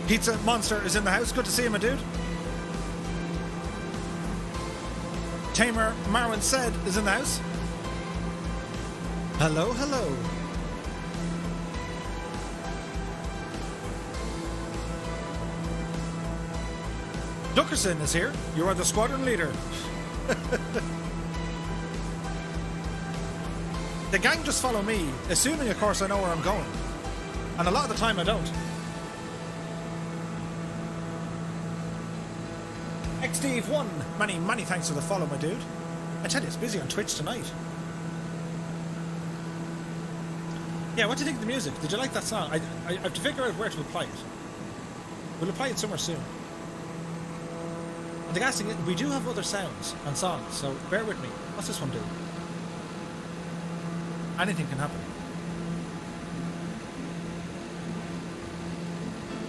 Pizza Monster is in the house. Good to see you, my dude. Tamer Marwin said is in the house. Hello, hello. Duckerson is here. You are the squadron leader. The gang just follow me, assuming, of course, I know where I'm going. And a lot of the time I don't. XDave1, many thanks for the follow, my dude. I tell you, it's busy on Twitch tonight. Yeah, what do you think of the music? Did you like that song? I have to figure out where to apply it. We'll apply it somewhere soon. And the gas thing, we do have other sounds and songs, so bear with me. What's this one do? Anything can happen.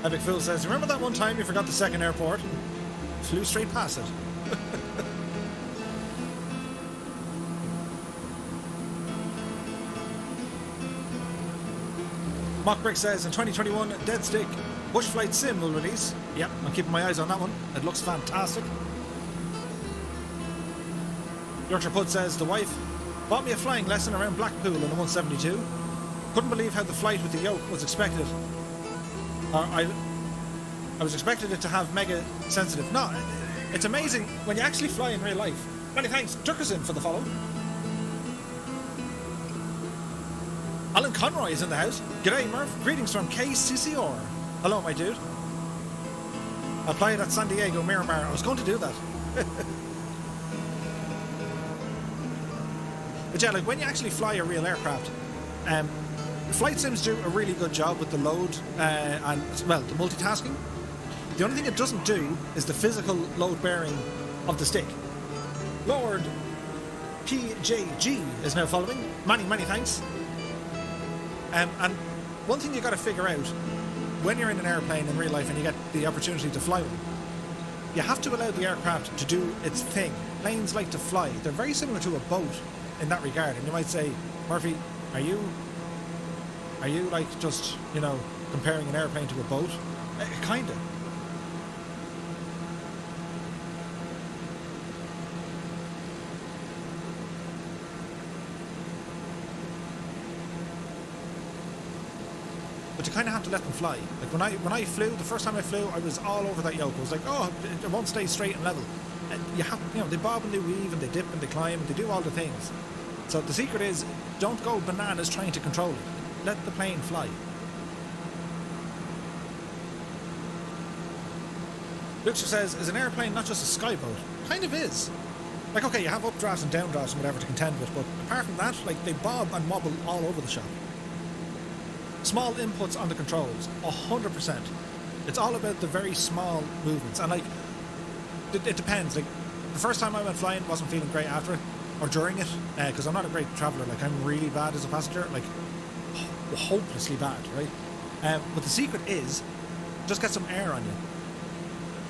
Epic Fool says, remember that one time you forgot the second airport? Flew straight past it. Mockbrick says, in 2021, Dead Stick Bush Flight Sim will release. Yep, I'm keeping my eyes on that one. It looks fantastic. Yorkshire Pud says, the wife bought me a flying lesson around Blackpool in a 172. Couldn't believe how the flight with the yoke was expected. I was expected it to have mega sensitive. No, it's amazing when you actually fly in real life. Many thanks, Turkerson, for the follow. Alan Conroy is in the house. G'day, Murph. Greetings from KCCR. Hello, my dude. I'll play it at San Diego, Miramar. I was going to do that. But yeah, like when you actually fly a real aircraft, flight sims do a really good job with the load and, well, the multitasking. The only thing it doesn't do is the physical load bearing of the stick. Lord PJG is now following. Many thanks. And one thing you got to figure out when you're in an airplane in real life and you get the opportunity to fly one, you have to allow the aircraft to do its thing. Planes like to fly. They're very similar to a boat in that regard. And you might say, Murphy, are you like just, you know, comparing an airplane to a boat? Kind of. But you kind of have to let them fly. Like when I flew, the first time I flew, I was all over that yoke. I was like, oh, it won't stay straight and level. And you have, you know, they bob and they weave and they dip and they climb and they do all the things. So the secret is, don't go bananas trying to control it. Let the plane fly. Luxor says, is an airplane not just a skyboat? Kind of is. Like, okay, you have updrafts and downdrafts and whatever to contend with, but apart from that, like, they bob and wobble all over the shop. Small inputs on the controls, 100%. It's all about the very small movements, and like, it depends. Like, the first time I went flying, wasn't feeling great after it, or during it, because I'm not a great traveller. Like, I'm really bad as a passenger, like, hopelessly bad, right? But the secret is, just get some air on you.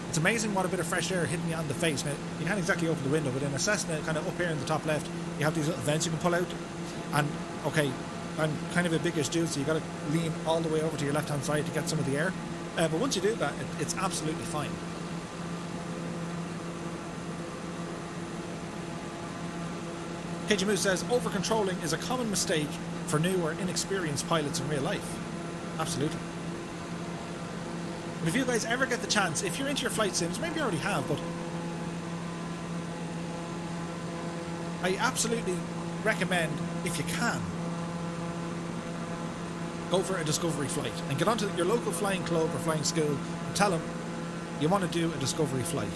It's amazing what a bit of fresh air hitting you on the face. Now, you can't exactly open the window, but in a Cessna, kind of up here in the top left, you have these little vents you can pull out, and, okay, I'm kind of a biggish dude, so you got to lean all the way over to your left-hand side to get some of the air. But once you do that, it's absolutely fine. KG Moose says, over-controlling is a common mistake for new or inexperienced pilots in real life. Absolutely. And if you guys ever get the chance, if you're into your flight sims, maybe you already have, but I absolutely recommend, if you can, go for a discovery flight and get onto your local flying club or flying school and tell them you want to do a discovery flight.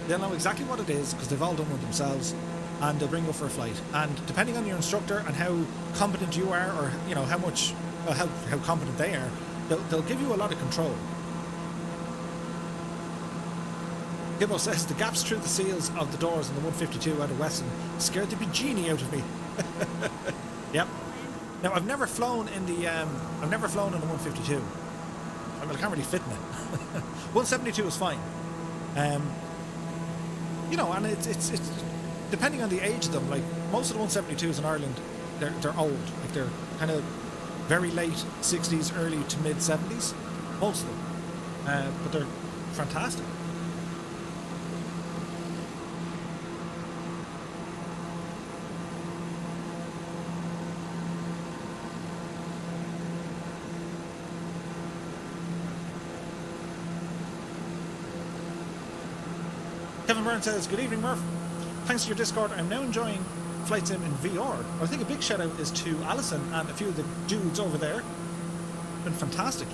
They'll know exactly what it is because they've all done one themselves, and they'll bring you for a flight. And depending on your instructor and how competent you are, or you know how competent they are, they'll give you a lot of control. Gibbo says the gaps through the seals of the doors in the 152 out of Weston scared the bejeenie out of me. Yep. Now I've never flown in the 152. I mean, I can't really fit in it. 172 is fine. You know, and it's depending on the age of them. Like most of the 172s in Ireland, they're old. Like they're kind of very late 60s, early to mid 70s. Most of them. but they're fantastic. Kevin Byrne says, good evening, Murph. Thanks to your Discord, I'm now enjoying Flight Sim in VR. I think a big shout out is to Alison and a few of the dudes over there. Been fantastic.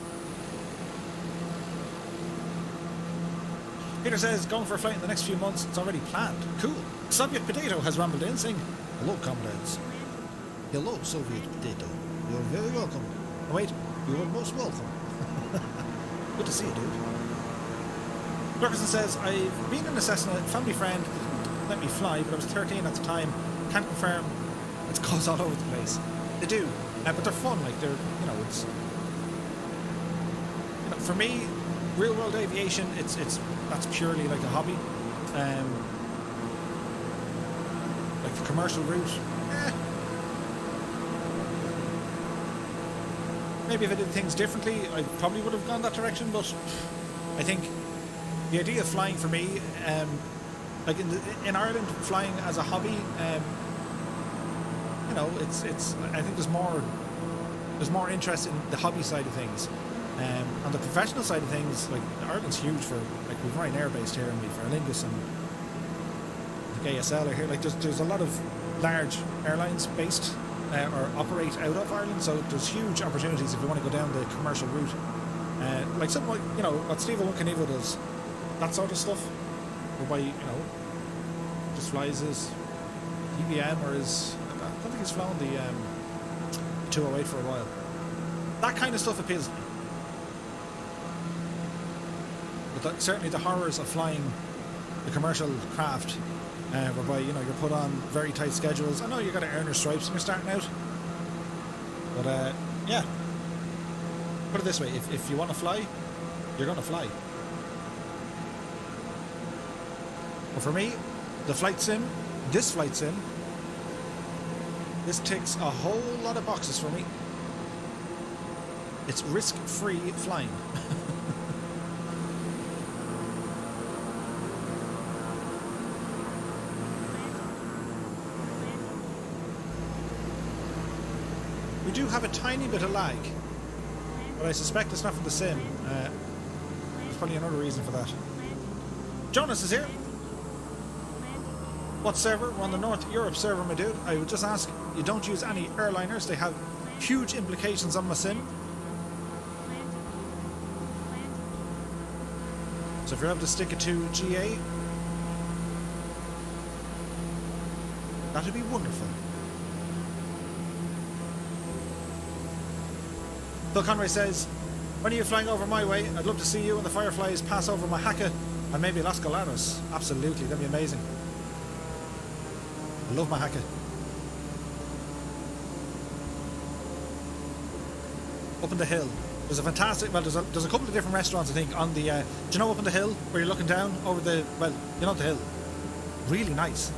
Peter says, going for a flight in the next few months, it's already planned. Cool. Soviet Potato has rambled in saying, hello, comrades. Hello, Soviet Potato. You're very welcome. Oh, wait, you're most welcome. Good to see you, dude. Ferguson says, I've been in a Cessna, family friend didn't let me fly, but I was 13 at the time. Can't confirm. It goes all over the place. They do, but they're fun. Like they're, it's, for me, real world aviation. It's that's purely like a hobby. Like the commercial route. Maybe if I did things differently, I probably would have gone that direction. But I think the idea of flying for me, like in Ireland, flying as a hobby, it's I think there's more interest in the hobby side of things. On the professional side of things, like Ireland's huge for, like we've Ryanair based here, and we've Aer Lingus and like ASL are here. Like there's a lot of large airlines based or operate out of Ireland, so there's huge opportunities if you want to go down the commercial route. Like something like what Steve Knievel does, that sort of stuff, whereby just flies his EVM or his, I don't think he's flown the 208 for a while. That kind of stuff appeals to me. But certainly the horrors of flying the commercial craft, whereby you're put on very tight schedules. I know you got to earn your stripes when you're starting out, but yeah. Put it this way: if you want to fly, you're going to fly. But for me, this flight sim, this ticks a whole lot of boxes for me. It's risk-free flying. We do have a tiny bit of lag, but I suspect it's not from the sim. There's probably another reason for that. Jonas is here. What server? We're on the North Europe server, my dude. I would just ask, you don't use any airliners. They have huge implications on my sim. So if you're able to stick it to GA, that'd be wonderful. Phil Conway says, when are you flying over my way? I'd love to see you and the Fireflies pass over Mahaka and maybe Las Galanas. Absolutely, that'd be amazing. I love Mahaka. Up in the hill. There's a fantastic, well, there's a couple of different restaurants, I think, on the, do you know up in the hill where you're looking down over the, well, you know the hill. Really nice.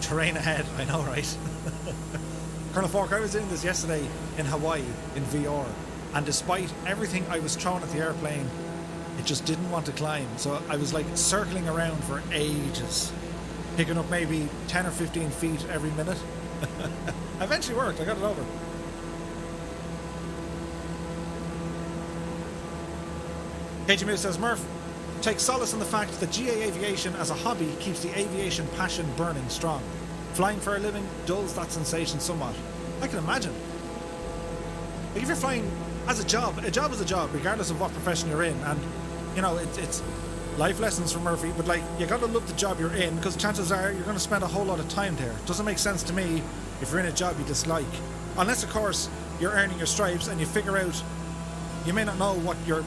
Terrain ahead, I know, right? Colonel Falk, I was doing this yesterday in Hawaii in VR, and despite everything I was throwing at the airplane, it just didn't want to climb. So I was like circling around for ages, picking up maybe 10 or 15 feet every minute. Eventually worked, I got it over. KG Moose says, Murph, take solace in the fact that GA Aviation as a hobby keeps the aviation passion burning strong. Flying for a living dulls that sensation somewhat. I can imagine. Like if you're flying as a job is a job, regardless of what profession you're in. And, it's life lessons from Murphy, but like, you gotta love the job you're in, because chances are you're gonna spend a whole lot of time there. Doesn't make sense to me if you're in a job you dislike. Unless, of course, you're earning your stripes and you figure out, you may not know what your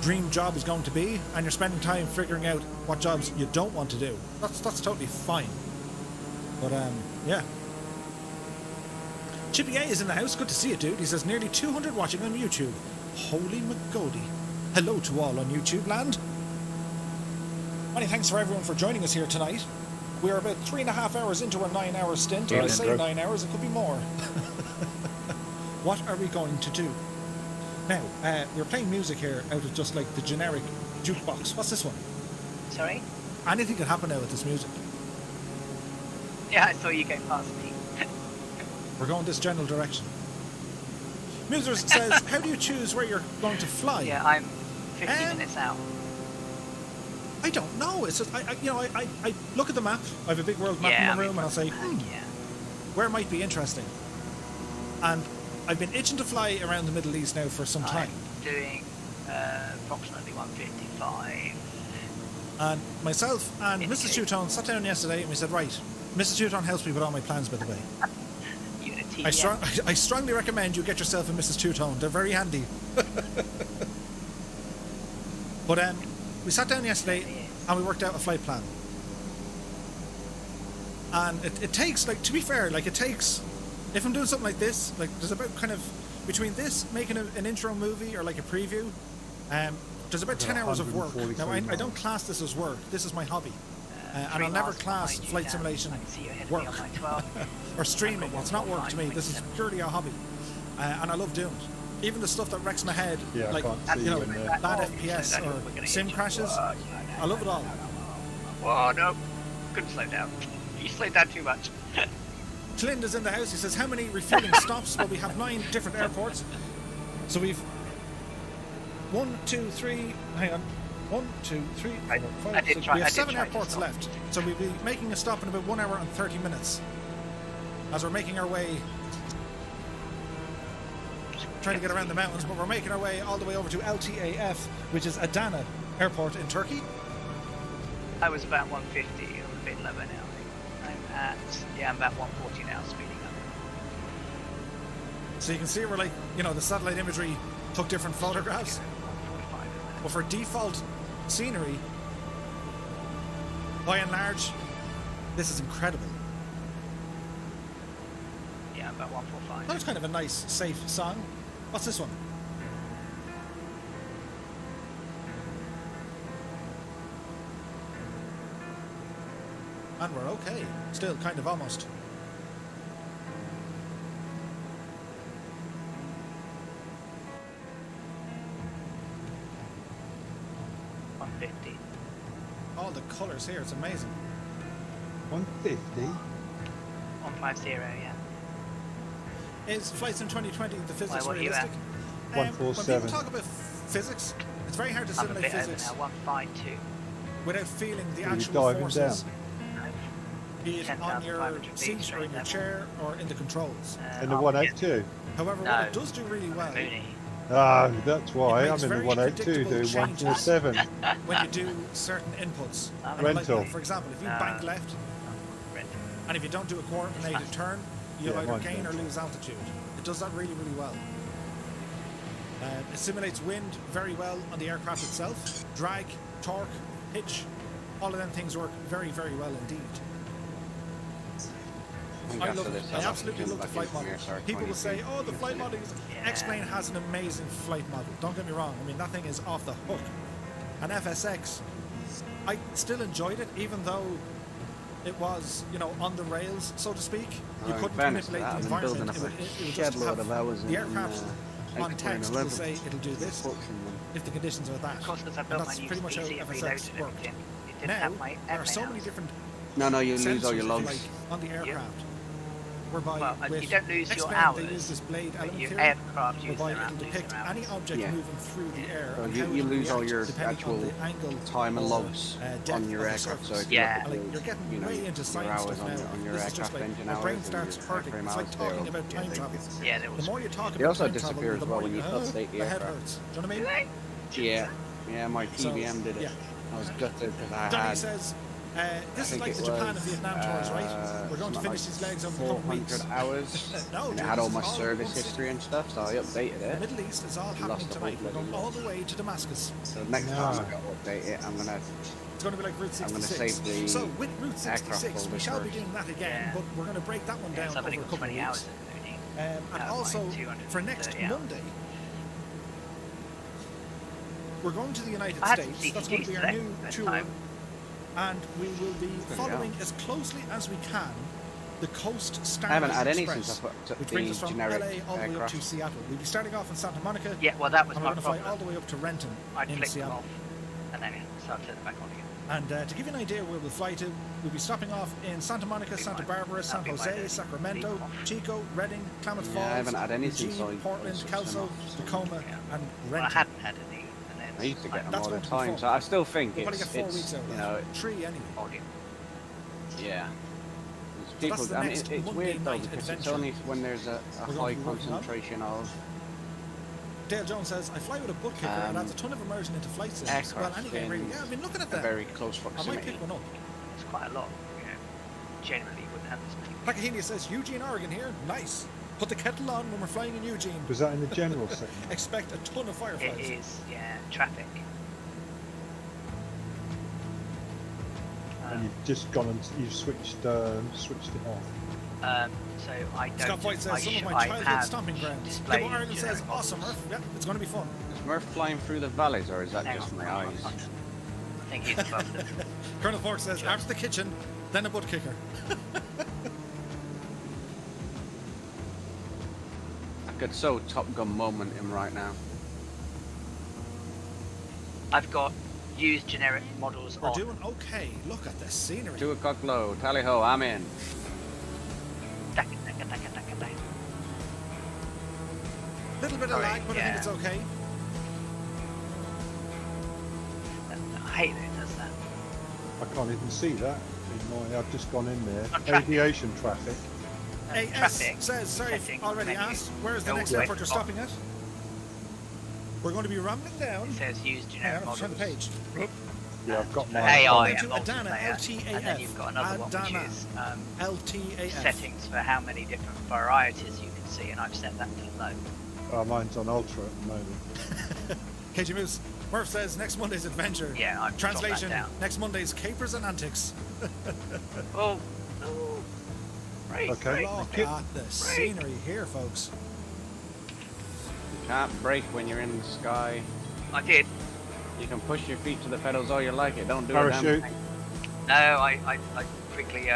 dream job is going to be, and you're spending time figuring out what jobs you don't want to do. That's totally fine. But yeah. Chippy A is in the house. Good to see you, dude. He says nearly 200 watching on YouTube. Holy McGody. Hello to all on YouTube land. Many thanks for everyone for joining us here tonight. We are about 3.5 hours into a 9-hour stint. I say 9 hours, it could be more. What are we going to do? Now, we're playing music here out of just like the generic jukebox. What's this one? Sorry? Anything can happen now with this music. Yeah, I saw you go past me. We're going this general direction. Musers says, how do you choose where you're going to fly? Yeah, I'm 50 minutes out. I don't know. It's just, I look at the map. I have a big world map in my room, and I'll say, where might be interesting? And I've been itching to fly around the Middle East now for some time. I'm doing approximately 155. And myself and Mrs. Teuton sat down yesterday and we said, right, Mrs. Teuton helps me with all my plans, by the way. I strongly recommend you get yourself a Mrs. Teuton. They're very handy. But we sat down yesterday and we worked out a flight plan. And it takes, like, to be fair, like, it takes, if I'm doing something like this, like, there's about kind of, between this, making an intro movie or like a preview, there's about 10 hours of work. Now, I don't class this as work. This is my hobby. And I'll never class flight simulation work or streaming. It's not work to me. This is purely a hobby. And I love doing it. Even the stuff that wrecks my head, like, bad FPS or sim crashes, I love it all. Oh, no. Couldn't slow down. You slowed down too much. Clint is in the house. He says, how many refueling stops? Well, we have 9 different airports. So we've 1, 2, 3, hang on. 1, 2, 3, 4, 5, 6. We have 7 airports left. So we'll be making a stop in about 1 hour and 30 minutes. As we're making our way, trying to get around the mountains, but we're making our way all the way over to LTAF, which is Adana Airport in Turkey. I was about 150, a bit lower now. I'm about 140 now, speeding up. So you can see we're like, the satellite imagery took different photographs. But for default scenery, by and large, this is incredible. Yeah, about 145. That was kind of a nice, safe song. What's this one? And we're okay. Still, kind of, almost. All the colours here, it's amazing. 150? 150, yeah. Is Flight Sim 2020 the physics realistic? 147. When people talk about physics, it's very hard to simulate physics 152. without feeling the actual forces. Down? Be it on your seat or in your chair or in the controls. In the 182? However, what it does do really well, That's why I'm in the 182 doing 147. when you do certain inputs. Rental. Like, for example, if you bank left, and if you don't do a coordinated turn, you'll either gain or lose altitude. It does that really, really well. It simulates wind very well on the aircraft itself. Drag, torque, pitch, all of them things work very, very well indeed. I absolutely love the flight model. People will say, oh, the flight model is... X-Plane has an amazing flight model. Don't get me wrong. I mean, that thing is off the hook. And FSX, I still enjoyed it, even though it was, on the rails, so to speak. You couldn't manipulate the environment. It would just have the aircraft on text will say it'll do this if the conditions are that. And that's pretty much how FSX worked. Now, there are so many different you lose all your logs. like, on the aircraft. Whereby you don't lose your X-Plane, hours, they use this blade element your theory, aircraft uses whereby it'll depict any object moving through the air. So and you how it lose all reacts your depending actual on the angle time and or, logs depth on your of the aircraft. So surface. if Yeah. You're getting way into science hours stuff now. on your This is just aircraft like engine my brain hours starts and your hurting. It's airframe like hours, talking they'll- about time travel. Yeah, there The was. more you talk They about also time travel, disappear as the well more when you update the the head aircraft. hurts. Do you know what I mean? Yeah, my PBM did it. yeah. I was gutted because I Donnie had says, this is think like it the Japan and was, Vietnam tours, right? We're going to something finish like these legs over the coming 400 weeks. hours, No, and dude, it had all this my is all service one history and stuff, so I updated The it. Middle East is all happening Lost the tonight. whole We're going bloody all the way to Damascus. So next time I got to update it, I'm gonna It's going to be like Route I'm gonna 66. save the So with Route 66, aircraft we shall be folder doing that again, Yeah. but we're going to break that one down I've over only a got couple of 20 hours weeks. in the evening. And also, for next Monday, we're going to the United I had some States. That's going to be our CTGs new that tour time. and we will be following as closely as we can the Coast Starlight I haven't had any Express, since I put which the brings us from generic LA all the way up to aircraft. Seattle. We'll be starting off in Santa Monica, Yeah, well, that was and we're my going to fly problem. all the way up to Renton I in clicked them Seattle. off, and then so I turned it back on again. And to give you an idea where we'll fly to, we'll be stopping off in Santa Monica, Santa Barbara, San Jose, Sacramento, Chico, Redding, Klamath Falls, I haven't had any since Eugene, I Portland, switched Kelso, them off. Tacoma, Yeah. and Well, I Renton. hadn't had any, and then I used to get them That's all the going to be time, fun. so I still think We'll probably it's, get 4 weeks out of you that. know, 3 anyway. volume. yeah. It's So that's people, the I mean, next it's Monday weird though night because it's adventure only when there's a we're high going to be working on. concentration of Dale Jones says, I fly with a butt kicker and adds a ton of immersion into flight systems. Well, aircraft anyway, really. in Yeah, I've been looking at a that. very close I might proximity. pick one up. It's quite a lot. You know, generally you wouldn't have this many. Takahini says, Eugene, Oregon here. Nice. Put the kettle on when we're flying in Eugene. Was that in the general section? Expect a ton of fireflies. It is, yeah, traffic. And you've just gone and you've switched it off. So I don't. Scott White says, some of my childhood stomping grounds. Cable Ireland says, awesome, Murph. Yeah, it's going to be fun. Is Murph flying through the valleys or is that Hang just on, my hang on, eyes? hang on. I think he's above them. Colonel Fork says, after the kitchen, then a butt kicker. I could so Top Gun moment him right now. I've got used generic models We're on. doing okay. Look at the scenery. 2 o'clock low, tally ho, I'm in. Taka, taka, taka, taka, taka. Little bit of Sorry, lag, but I yeah. think it's okay. I hate that it does that. I can't even see that. I've just gone in there. Not traffic. Aviation traffic. AS Traffic says, sorry, settings already menu. asked, where is the No, next wait, airport you're oh. stopping at? We're going to be rambling down. It says used Hang generic on, turn the models. page. Yeah, I've got For my AI and Into Adana, multiplayer, and then you've got another one Adana. which is LTAF. settings for how many different varieties you can see, and I've set that to low. mine's on ultra at the moment. KG Moose. Murph says, next Monday's adventure. Yeah, I've dropped that Translation, down. next Monday's capers and antics. Oh, right. Okay. Look at the scenery here, folks. You can't brake when you're in the sky. I did. You can push your feet to the pedals all you like, it don't do a Parachute. damn thing. No, I quickly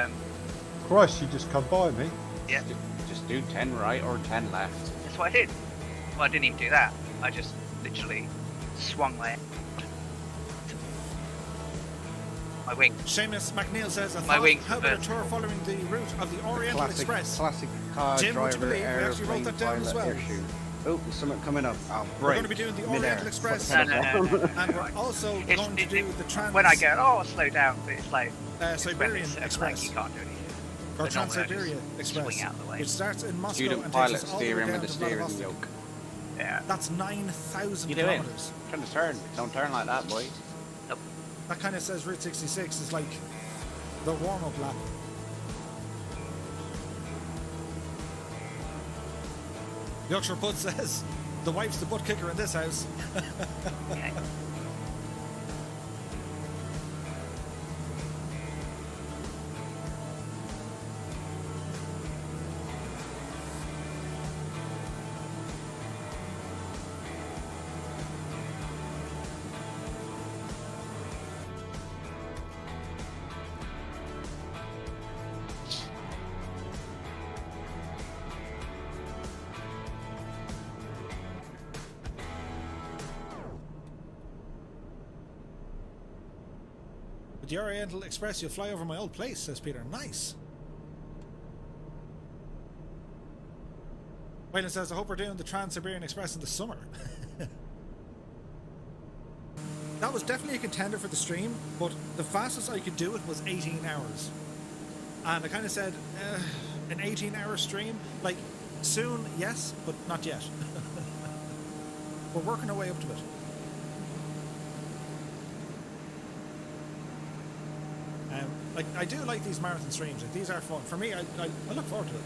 Christ, you just come by me. yeah. Just do 10 right or 10 left. That's what I did. Well, I didn't even do that. I just literally swung my wing. Seamus McNeil says, I My thought, wings how were about a vertical. tour following the route of the Oriental Express? Classic car Jim, would you driver, believe we actually wrote airplane that down as pilot, well? airshoot. Oh, there's something coming up. I'll We're brake. going to be doing the Mid-air. Oriental Express, No, no, no, no, no. and we're also It's- going to it- do the trans When I go, oh, slow down, but it's like Siberian it's like Express, you can't do anything. or But normally I Trans-Siberia just Express, swing out of the way. which starts in Moscow Student and pilot takes us all the way steering down with the to steering Vladivostok. yoke. Yeah. That's 9,000 You doing? kilometers. Trying to turn. Don't turn like that, boy. Nope. That kind of says Route 66 is like the warm-up lap. Yorkshire Bud says, the wife's the butt kicker in this house. Okay. With the Oriental Express, you'll fly over my old place, says Peter. Nice. Wayland says, I hope we're doing the Trans-Siberian Express in the summer. That was definitely a contender for the stream, but the fastest I could do it was 18 hours. And I kind of said, an 18-hour stream? Like, soon, yes, but not yet. We're working our way up to it. Like, I do like these marathon streams. Like, these are fun. For me, I look forward to it.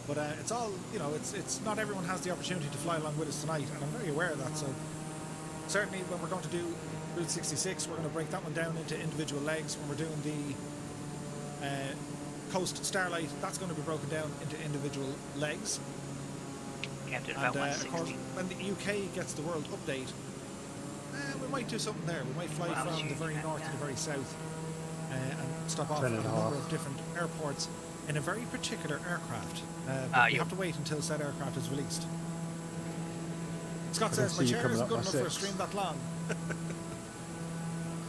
But it's all, you know, it's not everyone has the opportunity to fly along with us tonight, and I'm very aware of that. So certainly when we're going to do Route 66, we're going to break that one down into individual legs. When we're doing the Coast Starlight, that's going to be broken down into individual legs. Yeah, to And about of course, 160. when the UK gets the world update, we might do something there. We might fly Well, from the very yeah, north to the very south and stop off 10 at and a a number half. of different airports in a very particular aircraft. But we Yep. have to wait until said aircraft is released. Scott I says, can my see you chair coming isn't up good my enough for a six. stream that long. In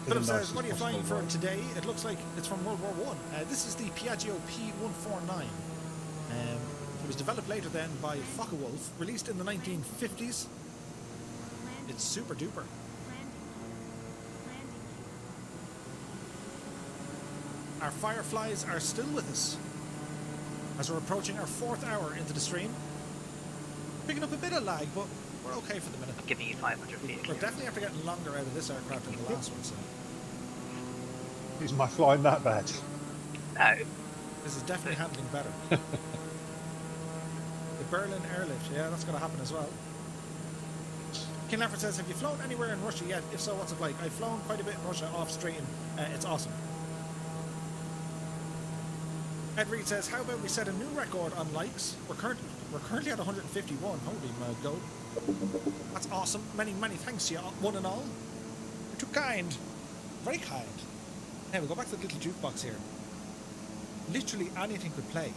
Philip the says, nicest what are you flying possible for way. today? It looks like it's from World War One. This is the Piaggio P149. It was developed later then by Focke-Wulf, released in the 1950s. It's super duper. Our Fireflies are still with us as we're approaching our 4th hour into the stream. Picking up a bit of lag, but we're okay for the minute. I'm giving you 500 feet. We're definitely after getting longer out of this aircraft than the last one, so Is my flying that bad? No. this is definitely handling better. The Berlin airlift, yeah, that's going to happen as well. King Leffert says, have you flown anywhere in Russia yet? If so, what's it like? I've flown quite a bit in Russia off stream. It's awesome. Ed Reed says, how about we set a new record on likes? We're currently at 151. Holy my go. That's awesome. Many, many thanks to you, one and all. You're too kind. Very kind. Now we go back to the little jukebox here. Literally anything could play.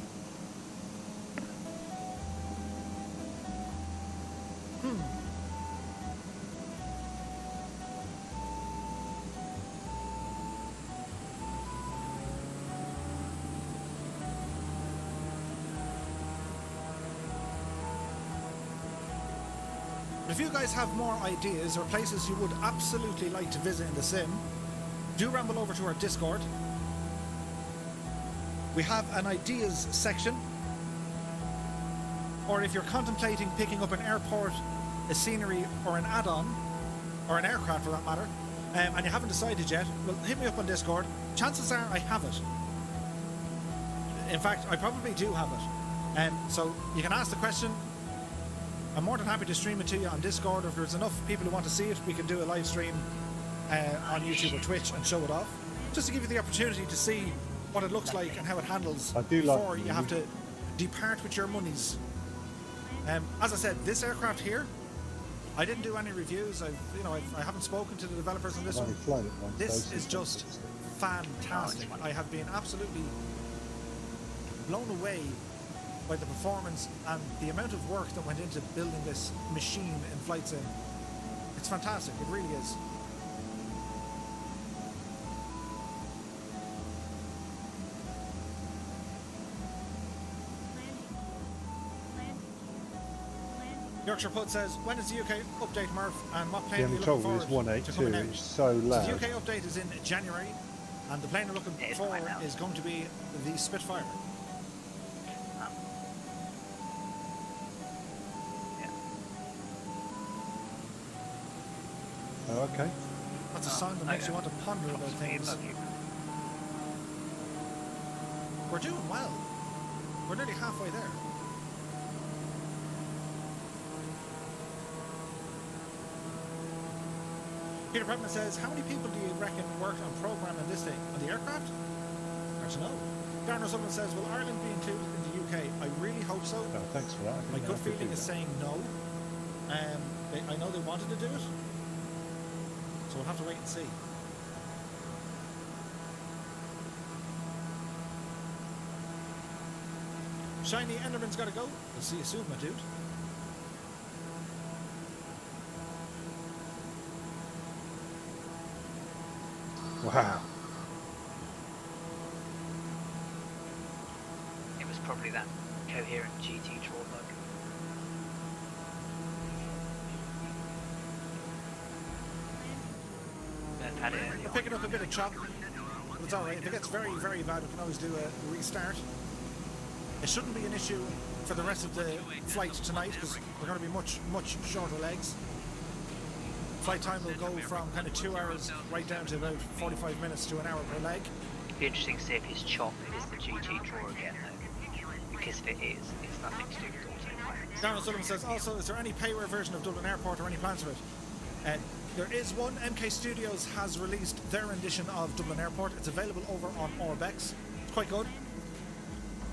If you guys have more ideas or places you would absolutely like to visit in the sim, do ramble over to our Discord. We have an ideas section. Or if you're contemplating picking up an airport, a scenery, or an add-on, or an aircraft for that matter, and you haven't decided yet, well, hit me up on Discord. Chances are I have it. In fact, I probably do have it. So you can ask the question. I'm more than happy to stream it to you on Discord, or if there's enough people who want to see it, we can do a live stream on YouTube or Twitch and show it off, just to give you the opportunity to see what it looks like and how it handles I do like before the you have to depart with your monies. As I said, this aircraft here, I didn't do any reviews. I haven't spoken to the developers on this I've only one. flown it once, This so is just fantastic. I have been absolutely blown away by the performance and the amount of work that went into building this machine in Flight Sim. It's fantastic, it really is. Yorkshire Pud says, when is the UK update, Murph, and what plane Yeah, are you I'm looking told it's forward to coming 182. out? It's so So loud. the UK update is in January, and the plane we're looking It's for coming out. is going to be the Spitfire. Yeah. Oh, okay. That's a song that makes you want to ponder about things. We're doing well. We're nearly halfway there. Peter Prepman says, how many people do you reckon worked on programming this thing? On the aircraft? Hard to know. Darren O'Sullivan says, will Ireland be included in the UK? I really hope so. Oh, thanks for that. I My think gut I could feeling do is that. saying no. I know they wanted to do it. So we'll have to wait and see. Shiny Enderman's got to go. We'll see you soon, my dude. Wow. It was probably that coherent GT troll bug. I've had it. We're picking up a bit of chop. But it's alright. If it gets very, very bad, we can always do a restart. It shouldn't be an issue for the rest of the flight tonight because we're going to be much, much shorter legs. Flight time will go from kind of 2 hours right down to about 45 minutes to an hour per leg. It'd be interesting to see if his chop is the GT draw again though. Because if it is, it's nothing to do with autopilot. Darren Sullivan says, also, is there any payware version of Dublin Airport or any plans for it? There is one. MK Studios has released their edition of Dublin Airport. It's available over on Orbex. It's quite good.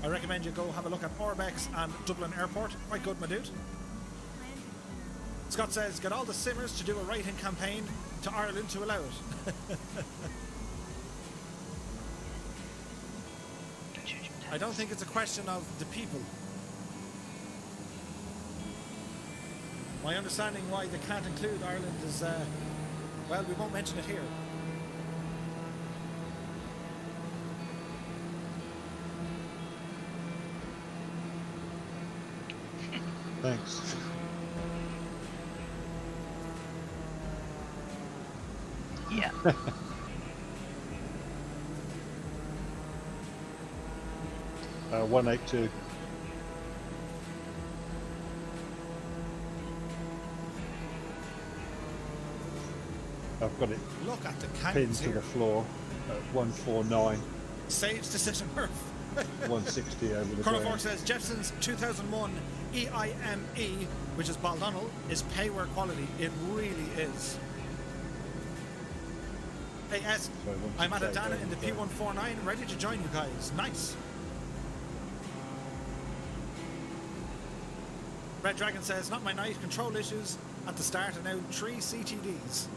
I recommend you go have a look at Orbex and Dublin Airport. Quite good, my dude. Scott says, get all the simmers to do a write-in campaign to Ireland to allow it. I don't think it's a question of the people. My understanding why they can't include Ireland is, well, we won't mention it here. Thanks. Yeah. 182. I've got it Look at the pinned cannons to here. the floor at 149, Sage decision, Murph. 160 over the Colonel ground. Fork says Jepson's 2001 EIME, which is Baldonnel, is payware quality. It really is. Hey S, So I'm at Adana in the 168 P149, ready to join you guys. Nice. Red Dragon says, not my night, control issues at the start and now 3 CTDs.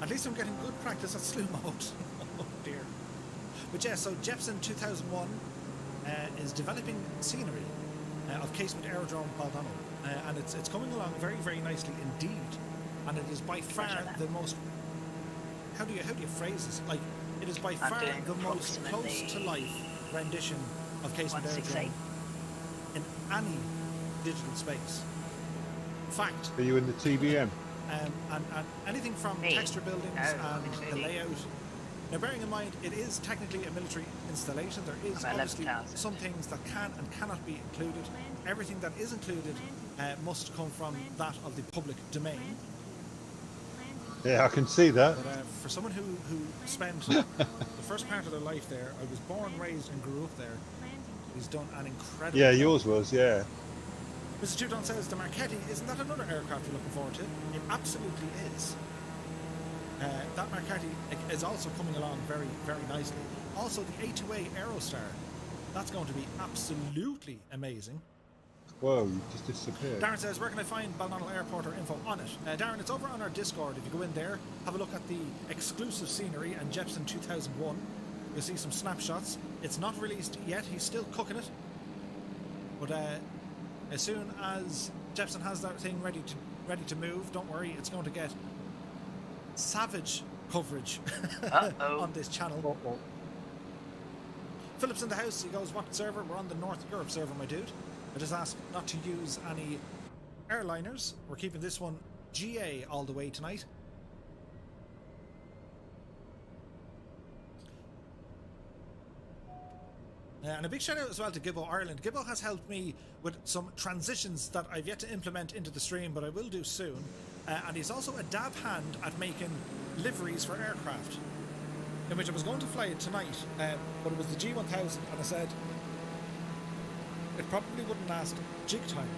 At least I'm getting good practice at slew mode. Oh dear. But yeah, so Jepson 2001 is developing scenery of Casement Aerodrome Baldonnel. And it's coming along very, very nicely indeed. And it is by far the most... How do you phrase this? Like, it is by far doing the most close to life rendition of Casement Aerodrome in any digital space. Fact. Are you in the TBM? And anything from Me? texture buildings No, and the literally. layout. Now, bearing in mind, it is technically a military installation. There is About obviously 11,000. some things that can and cannot be included. Everything that is included must come from that of the public domain. Yeah, I can see that. But for someone who spent the first part of their life there, I was born, raised, and grew up there. He's done an incredible Yeah, job. yours was, yeah. Mr. Tudon says the Marchetti, isn't that another aircraft you're looking forward to? It absolutely is. That Marchetti is also coming along very, very nicely. Also, the A2A Aerostar, that's going to be absolutely amazing. Whoa, you just disappeared. Darren says, where can I find Balnonal Airport or info on it? Darren, it's over on our Discord. If you go in there, have a look at the exclusive scenery and Jepson 2001. You'll see some snapshots. It's not released yet. He's still cooking it. But as soon as Jepson has that thing ready to move, don't worry, it's going to get savage coverage on this channel. Philip's in the house. He goes, what server? We're on the North Europe server, my dude. I just asked not to use any airliners. We're keeping this one GA all the way tonight. And a big shout out as well to Gibbo Ireland. Gibbo has helped me with some transitions that I've yet to implement into the stream, but I will do soon. And he's also a dab hand at making liveries for aircraft, in which I was going to fly it tonight, but it was the G1000, and I said it probably wouldn't last jig time,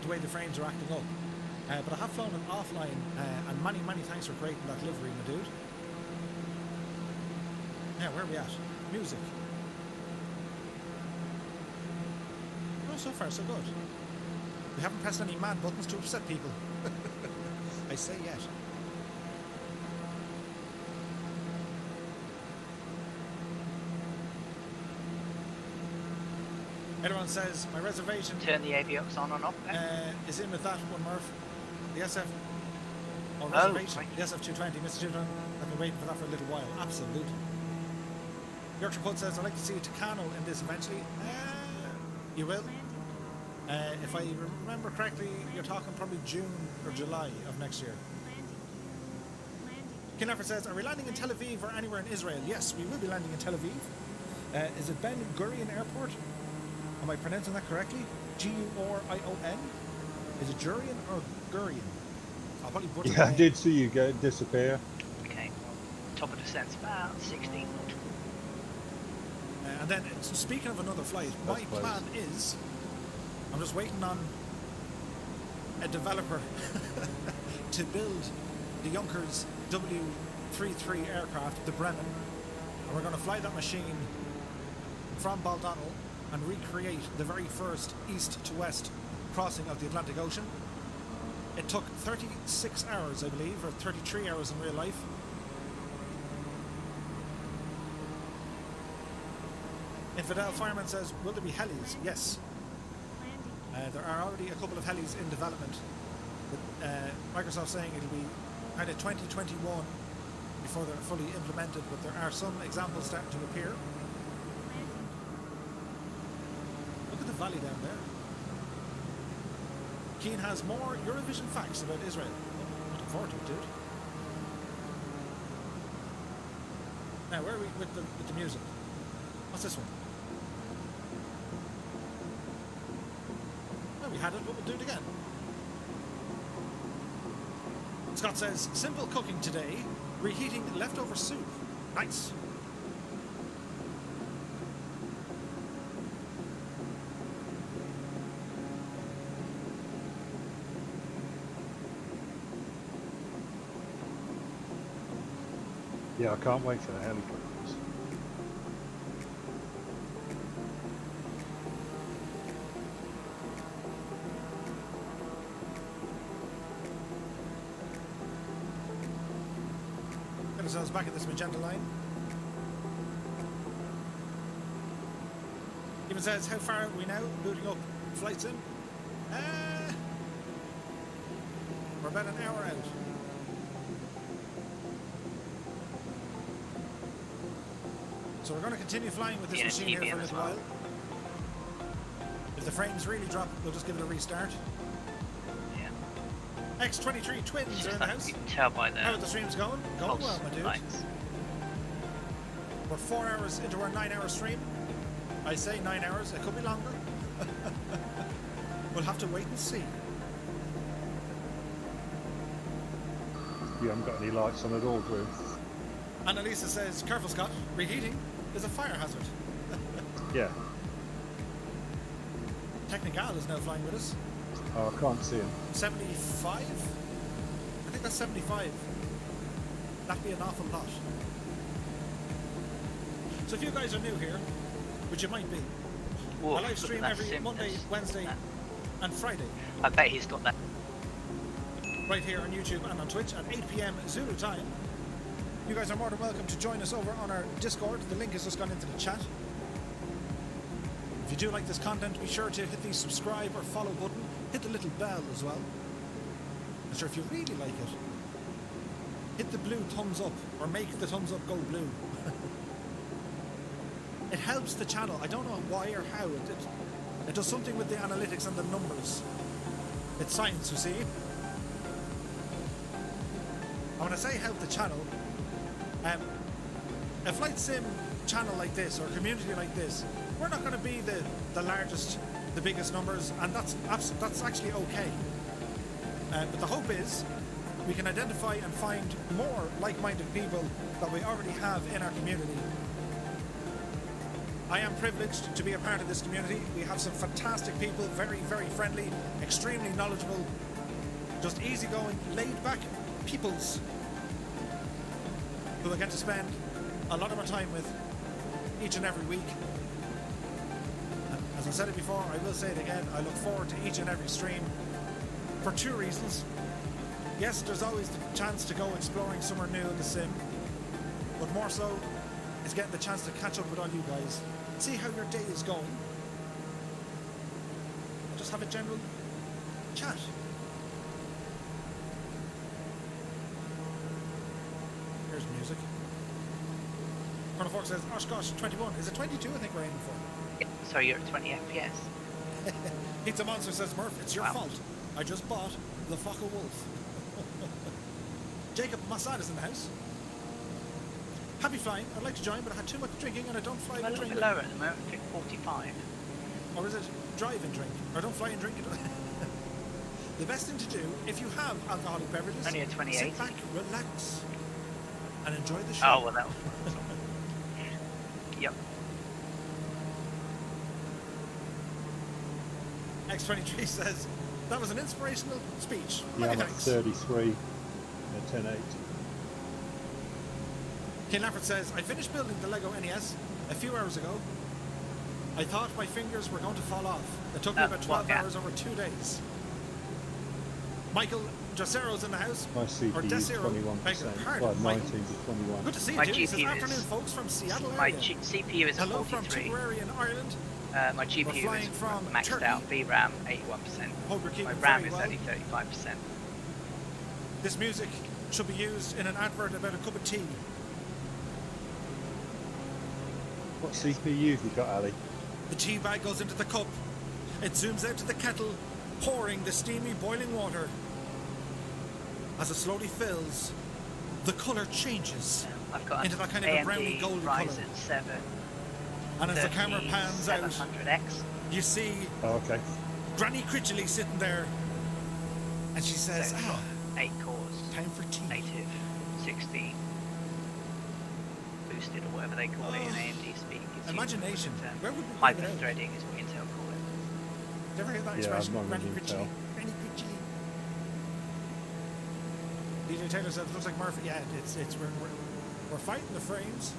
the way the frames are acting up. But I have flown it offline, and many, many thanks for creating that livery, my dude. Now, where are we at? Music. Oh, so far so good. We haven't pressed any mad buttons to upset people. I say yet. Everyone says my reservation Turn the avionics on and off. is in with that one, Murph. The SF. Oh, Oh, reservation. right. The SF220. Mr. Tudon, I've been waiting for that for a little while. Absolutely. Yorkshire Pud says, I'd like to see a Tucano in this eventually. You will. If I remember correctly, you're talking probably June or July of next year. Kinaffer says, are we landing in Tel Aviv or anywhere in Israel? Yes, we will be landing in Tel Aviv. Is it Ben Gurion Airport? Am I pronouncing that correctly? G-U-R-I-O-N? Is it Jurion or Gurion? I'll probably butcher Yeah, the I did see you go disappear. Okay. Top of descent's about 16 knots. And then, speaking of another flight, my close. plan is, I'm just waiting on a developer to build the Junkers W33 aircraft, the Bremen, and we're going to fly that machine from Baldonnel and recreate the very first east to west crossing of the Atlantic Ocean. It took 36 hours, I believe, or 33 hours in real life. Infidel Fireman says, will there be helis? Yes. There are already a couple of helis in development. With, Microsoft saying it'll be kind of 2021 before they're fully implemented, but there are some examples starting to appear. Look at the valley down there. Keane has more Eurovision facts about Israel. Looking forward to it, dude. Now, where are we with the music? What's this one? Well, we had it, but we'll do it again. Scott says, simple cooking today, reheating leftover soup. Nice. Yeah, I can't wait for the helicopters. Get ourselves back at this magenta line. Even says, how far are we now booting up Flight Sim? We're about an hour out. So we're going to continue flying with this machine here for a little while. If the frames really drop, we'll just give it a restart. Yeah. X23 twins are in the house. You can tell by How are the streams going? Going well, my dude. Lights. We're 4 hours into our 9-hour stream. I say 9 hours, it could be longer. We'll have to wait and see. You haven't got any lights on at all, Drew. Annalisa says, careful Scott, reheating is a fire hazard. Yeah. Technical is now flying with us. Oh, I can't see him. 75? I think that's 75. That'd be an awful lot. So if you guys are new here, which you might be, Whoa, I live stream every Monday, Wednesday and Friday. I bet he's got that. Right here on YouTube and on Twitch at 8 PM Zulu time. You guys are more than welcome to join us over on our Discord. The link has just gone into the chat. If you do like this content, be sure to hit the subscribe or follow button. Hit the little bell as well. And sure, if you really like it, hit the blue thumbs up or make the thumbs up go blue. It helps the channel. I don't know why or how. It does something with the analytics and the numbers. It's science, you see. And when I say help the channel, a flight sim channel like this or a community like this, we're not going to be the largest, the biggest numbers, and that's actually okay. But the hope is we can identify and find more like-minded people that we already have in our community. I am privileged to be a part of this community. We have some fantastic people, very, very friendly, extremely knowledgeable, just easygoing, laid-back peoples who I get to spend a lot of our time with each and every week. And as I said it before, I will say it again, I look forward to each and every stream for two reasons. Yes, there's always the chance to go exploring somewhere new in the sim, but more so is getting the chance to catch up with all you guys, see how your day is going, and just have a general chat. Here's music. Colonel Fox says, Oshkosh 21. Is it 22 I think we're aiming for? Yeah, so you're at 20 FPS. Pizza Monster says, Murph, it's your fault. I just bought the Fokker Wolf. Jacob Massad is in the house. Happy flying. I'd like to join, but I had too much drinking and I don't fly A and little drink. bit lower at the moment, I think 45. Or is it drive and drink? Or don't fly and drink it? The best thing to do, if you have alcoholic beverages, Only at 28. sit back, relax, and enjoy the show. Oh, well, that was... Yep. X23 says, that was an inspirational speech. Yeah, Many I'm at thanks. 33 at 10.8. Ken Lafford says, I finished building the Lego NES a few hours ago. I thought my fingers were going to fall off. It took me about 12 hours over 2 days. Michael Jacero's in the house. My Or CPU is Desero. 21%. Beg your pardon, Well, Michael. 19 to 21. Good to see you, My dude. This GPU is- afternoon, folks, from Seattle My area. CPU is a Hello from 43. Tipperary in Ireland. My GPU flying is from maxed Turkey. out. VRAM 81%. Hope you're My keeping RAM very is well. only 35%. This music should be used in an advert about a cup of tea. What CPU have you got, Ali? The tea bag goes into the cup. It zooms out to the kettle, pouring the steamy boiling water. As it slowly fills, the colour changes I've got into an that kind of a browny AMD golden Ryzen colour. 7 And as the camera pans out, 3700X. you see Oh, okay. Granny Critchley sitting there, and she says, So it's got 8 cores, time for tea. native, 16 boosted or whatever they call it in AMD speak. It's Imagination. used, Where would we bring hyper it out? threading is what Intel call it. Did you ever hear that Yeah, expression? I'm not Granny really Critchley. Intel. Granny Critchley. DJ Taylor says, looks like Murph. Yeah, we're fighting the frames.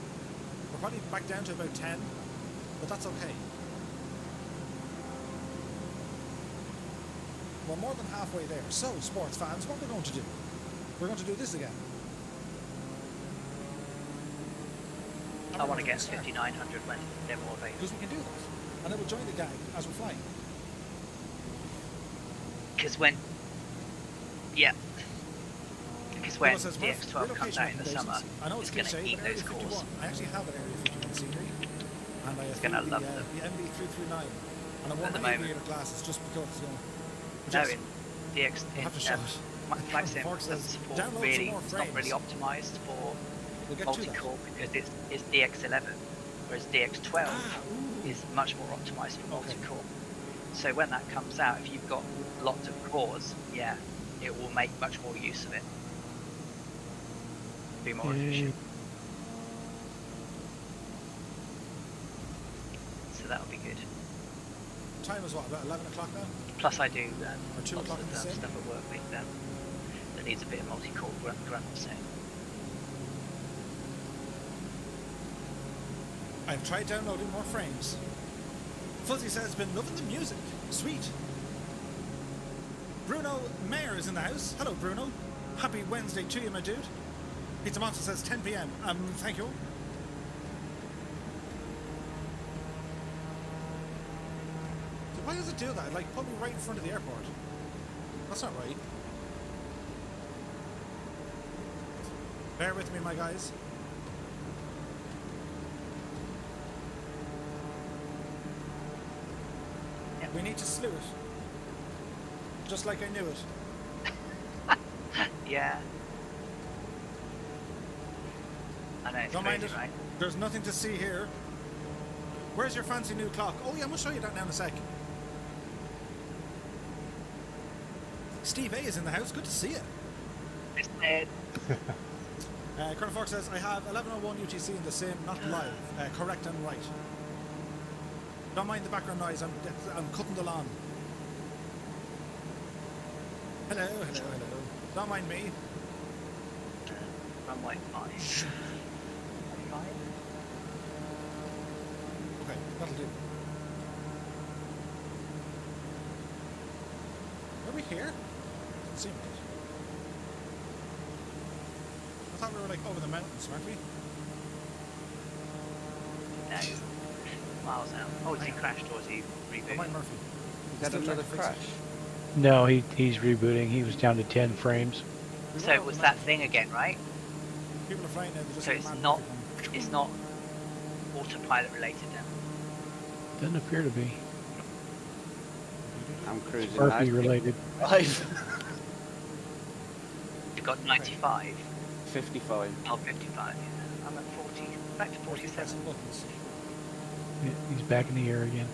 We're probably back down to about 10, but that's okay. We're more than halfway there. So, sports fans, what we're going to do? We're going to do this again. I want to get 5900 when they're more available. Because we can do that. And it will join the gang as we're flying. Because when, yeah, because when Says, the Murph, X12 comes relocation out in the summer, recommendations. I know it's it's going to cliche, eat but Area those 51. cores. I actually have an Area 51 scenery, and I have gonna the, love them. the MB339, and I At want the my moment. aviator glasses just because, you know. No, just- in DX, We'll have to show it. Flight Sim Fork doesn't says, support download some really, more it's not really frames. optimized for We'll get to that. multi-core because it's DX11, whereas DX12 is much more optimized for multi-core. So when that comes out, if you've got lots of cores, yeah, it will make much more use of it. Be more efficient. So that'll be good. Time is what, about 11 o'clock now? Plus I do Or 2 lots o'clock of in the sim? stuff at work with that needs a bit of multi-core grunt so. I've tried downloading more frames. Fuzzy says, been loving the music. Sweet. Bruno Mayer is in the house. Hello, Bruno. Happy Wednesday to you, my dude. Pizza Monster says 10 p.m. Thank you. So why does it do that? Like, put me right in front of the airport. That's not right. Bear with me, my guys. Yep. We need to slew it. Just like I knew it. Yeah. I know, it's Don't mind crazy, it. right? There's nothing to see here. Where's your fancy new clock? Oh yeah, I'm gonna show you that now in a sec. Steve A is in the house. Good to see you. It's dead. Colonel Fox says, I have 11:01 UTC in the sim, not live. Correct and right. Don't mind the background noise. I'm cutting the lawn. Hello, hello, hello. Don't mind me. Runway 5. Okay, that'll do. Are we here? Doesn't seem right. I thought we were like over the mountains, weren't we? No, miles out. Oh, has he crashed or is he Oh, rebooted? mind Murphy. Is that Still trying another to fix it. crash? No, he's rebooting. He was down to 10 frames. We So were it over was the that mountains. thing again, right? People are flying now. They just So get it's mad not, Murphy going. it's not autopilot related then. Doesn't appear to be. I'm cruising. Murphy now. related. You've got 95. 55. Oh, 55. Yeah. I'm at 40. Back to 47. Pressing buttons. He's back in the air again.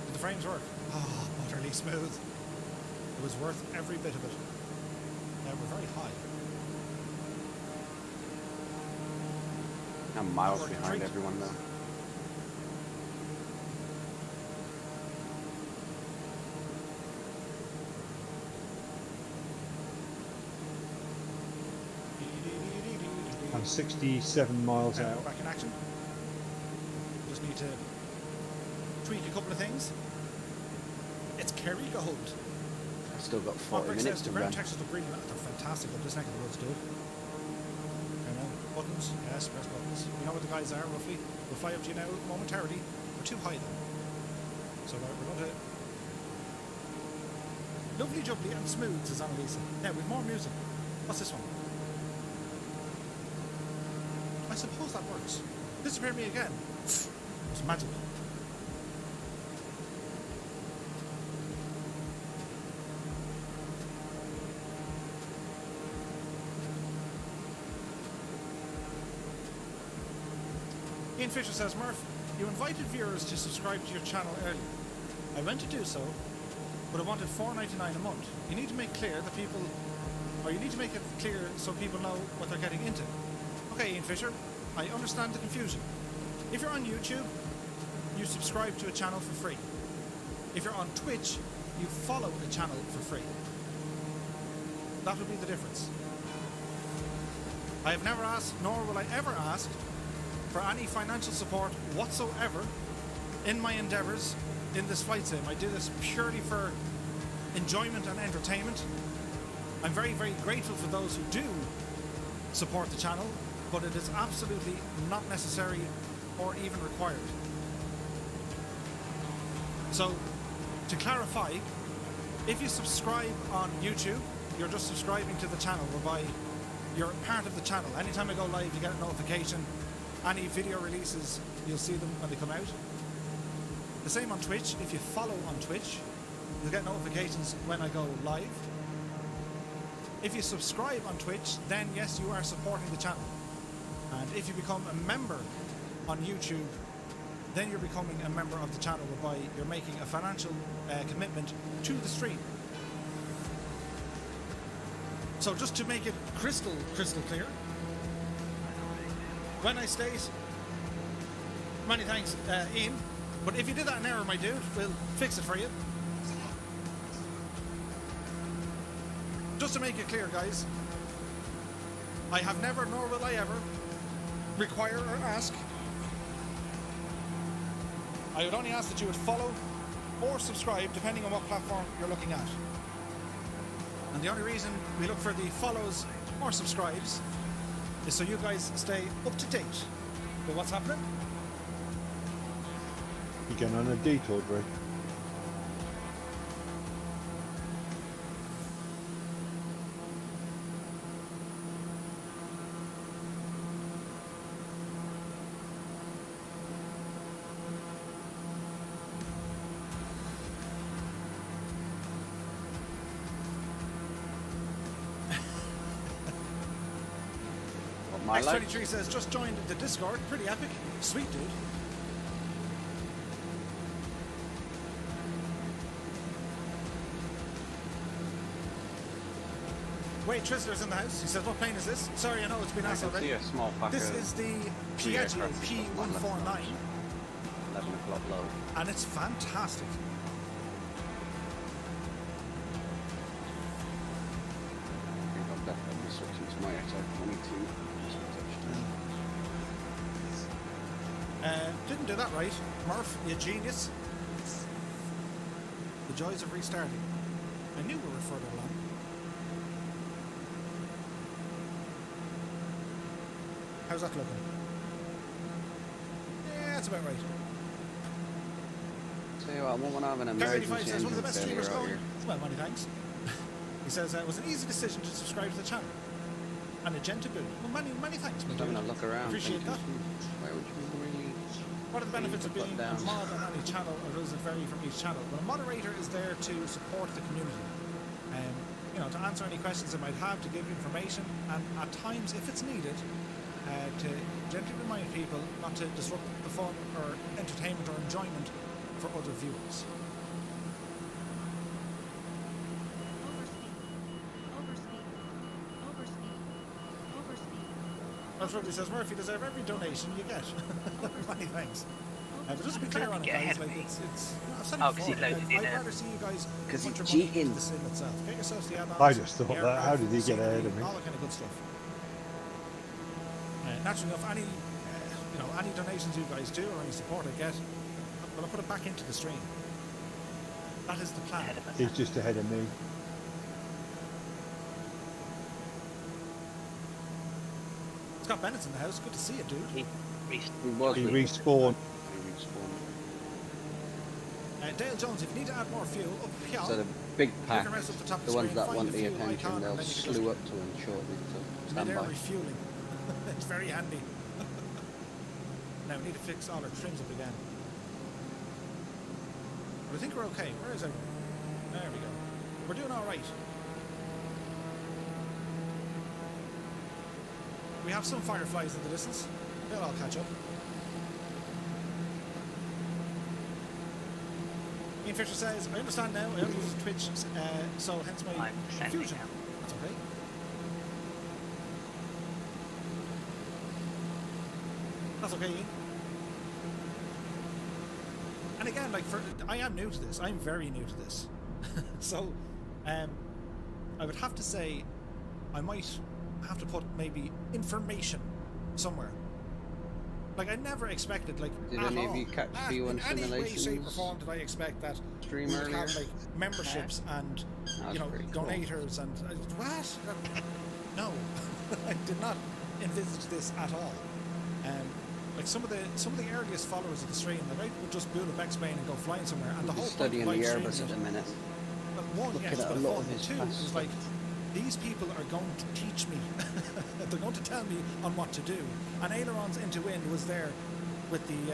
Did the frames work? Oh, utterly smooth. It was worth every bit of it. We're very high. I'm miles Working behind great. everyone though. I'm 67 miles We're out. back in action. Just need to tweak a couple of things. It's Kerry Gold. I've still got What 40 Rick minutes says, to the ground run. textures look really, they're fantastic up this neck of the woods, dude. I know. Buttons, yes, press buttons. You know what the guys are, roughly? We'll fly up to you now momentarily. We're too high though. So we're going to... Lovely jubbly and smooth, says Annalisa. Yeah, with more music. What's this one? I suppose that works. Disappear me again. It's magic. Ian Fisher says, Murph, you invited viewers to subscribe to your channel earlier. I went to do so, but I wanted $4.99 a month. You need to make clear that people, or you need to make it clear so people know what they're getting into. Okay, Ian Fisher, I understand the confusion. If you're on YouTube, you subscribe to a channel for free. If you're on Twitch, you follow a channel for free. That would be the difference. I have never asked, nor will I ever ask, for any financial support whatsoever in my endeavours in this flight sim. I do this purely for enjoyment and entertainment. I'm very, very grateful for those who do support the channel, but it is absolutely not necessary or even required. So, to clarify, if you subscribe on YouTube, you're just subscribing to the channel, whereby you're part of the channel. Anytime I go live, you get a notification. Any video releases, you'll see them when they come out. The same on Twitch. If you follow on Twitch, you'll get notifications when I go live. If you subscribe on Twitch, then yes, you are supporting the channel. And if you become a member on YouTube, then you're becoming a member of the channel, whereby you're making a financial commitment to the stream. So just to make it crystal clear, when I state, many thanks, Ian, but if you did that in error, my dude, we'll fix it for you. Just to make it clear, guys, I have never, nor will I ever, require or ask. I would only ask that you would follow or subscribe, depending on what platform you're looking at. And the only reason we look for the follows or subscribes is so you guys stay up to date with what's happening. You're going on a detour, Rick. My life. X23 says, just joined the Discord. Pretty epic. Sweet, dude. Wait, Trisler's in the house. He says, what plane is this? Sorry, I know it's been I asked can already. see a small pack This of is the three Piaggio aircraft P149, 11 o'clock low. and it's fantastic. I think I'm definitely switching to my XR22. Didn't do that right. Murph, you genius. The joys of restarting. I knew we were further along. How's that looking? Yeah, that's about right. Tell you what, I'm going to have an Gary85 emergency says, one of the best engine streamers failure out going. here. Well, many thanks. He says, it was an easy decision to subscribe to the channel. And a gentle boot. Well, many thanks, my Just having a dude. look around. Appreciate thinking, that. where would you really... What are the benefits of put being a down? mod on any channel, or does it vary from each channel? Well, a moderator is there to support the community. You know, to answer any questions they might have, to give information, and at times, if it's needed, to gently remind people not to disrupt the fun or entertainment or enjoyment for other viewers. That's what he says, Murphy, deserve every donation you get. Many thanks. But just to be clear on it, guys, like it's I've said it before, I'd rather see you guys put your money into the sim itself. Get yourselves the add-ons. I just thought the that. How did he get ahead of me? All that kind of good stuff. Naturally enough, any any donations you guys do or any support I get, well, I'll put it back into the stream. That is the plan. He's just ahead of me. Scott Bennett's in the house. Good to see you, dude. He He was with respawned. He respawned. Dale Jones, if you need to add more fuel, up here. So the big you packs, can rest up the top of the the ones screen, that find want the fuel attention, icon, they'll and then you can slew just up to him shortly. So stand mid-air by. refueling. It's very handy. Now we need to fix all our trims up again. But I think we're okay. Where is everyone? There we go. We're doing all right. We have some fireflies in the distance. They'll all catch up. Ian Fisher says, I understand now. I only use Twitch, so hence my I'm sending confusion. now. That's okay. That's okay, Ian. And again, like, I am new to this. I'm very new to this. So, I would have to say, I might have to put maybe information somewhere. Like, I never expected, like, Did at any all, of you catch the one in any way, shape, or simulations form did I expect that stream we would earlier? have, like, memberships and, That you know, was pretty cool. donators and... what? No. I did not envisage this at all. Like some of the earliest followers of the stream, like, I would just boot up X-Bane and go flying somewhere, and the whole point Studying of the live Airbus streaming at the minute. but one, Looking yes, at but a lot fun, of his two, past is like, these people are going to teach me. They're going to tell me on what to do. And Ailerons into Wind was there with the,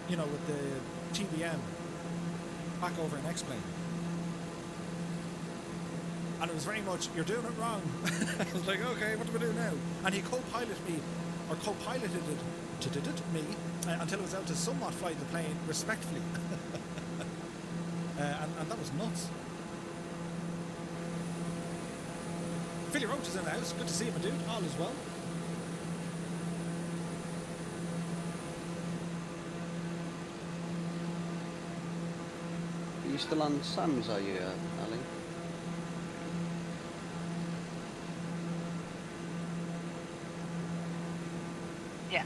you know, with the TBM back over in X-Plane. And it was very much, you're doing it wrong. I was like, okay, what do we do now? And he co-piloted me, or co-piloted me, until it was able to somewhat fly the plane respectfully. And that was nuts. Philly Roach is in the house. Good to see you, my dude. All is well. Are you still on Sam's, are you, Ali? Yeah.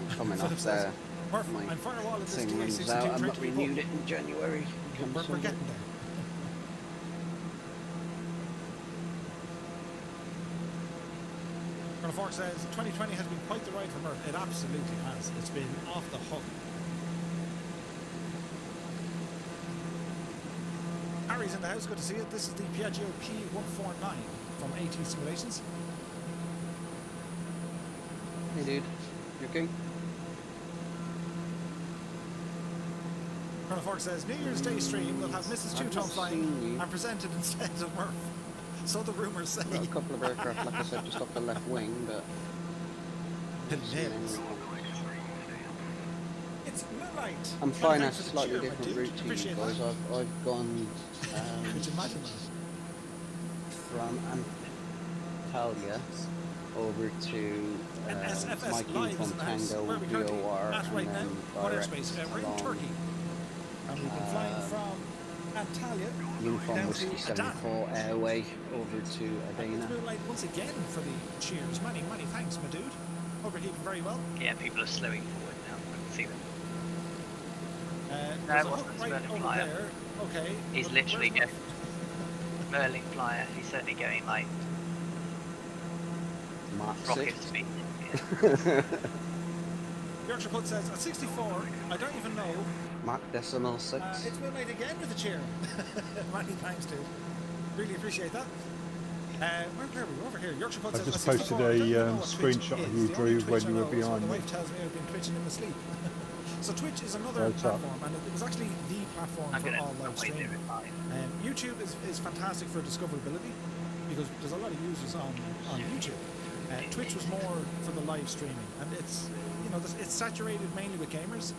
I'm coming Philip off says, there. Murph, My I'm firewall of this thing runs DA62 out. I'm trying not to keep renewed up. it in January. We're getting there. Colonel Fork says 2020 has been quite the ride for Murph. It absolutely has. It's been off the hook. Harry's in the house. Good to see you. This is the Piaggio P149 from AT Simulations. Hey dude, you okay? Colonel Fork says New Year's Day stream will have Mrs. I've Two-Tone not flying seen you. and presented instead of Murph. So the rumours say. Got a couple of aircraft, like I said, just off the left wing, but Hilarious. It's Moonlight. I'm flying a Thanks for the slightly cheer, my different dude. route to you Appreciate guys. that. I've gone Could you imagine that? from Antalya over to And SFS Mikey Live from is in the house. Tango Where are we currently VOR at right and now? then What direct airspace? We're in along Turkey. And we've been flying from Antalya Uniform down Whiskey to Adana. 74 Airway over to And Adana. it's Moonlight once again for the cheers. Many thanks, my dude. Hope you're keeping very well. Yeah, people are slowing forward now. I can see them. There's it a wasn't hook a right Merlin over flyer. there. Okay. He's but literally where's just Merlin flyer. He's certainly going like Mark rocket 6. speed. Yorkshire Put says, at 64, I don't even know. Mark decimal 6. It's Moonlight again with a cheer. Many thanks, dude. Really appreciate that. Where are we? We're over here. Yorkshire Put I says, just at posted 64, I don't even a know what Twitch screenshot of is. you, The Drew, only when Twitch you I were know is when behind the me. wife tells me I've been twitching in my sleep. So Twitch is another Right up. platform, and it was actually the platform I'm for gonna all live wait there streaming. in line. YouTube is fantastic for discoverability because there's a lot of users on YouTube. Twitch was more for the live streaming, and it's it's saturated mainly with gamers,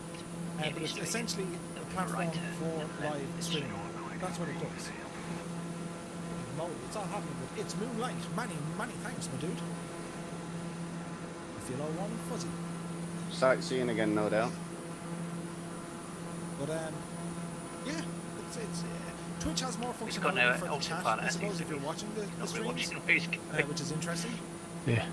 but it's essentially a platform for live streaming. That's what it does. No, it's all happening. But it's Moonlight. Many thanks, my dude. I feel all warm and fuzzy. Sightseeing again, no doubt. But yeah, it's Twitch has more He's got no functionality for the chat, autopilot, I I think, suppose, if so you're watching the Not really streams, watching the which is interesting. Yeah.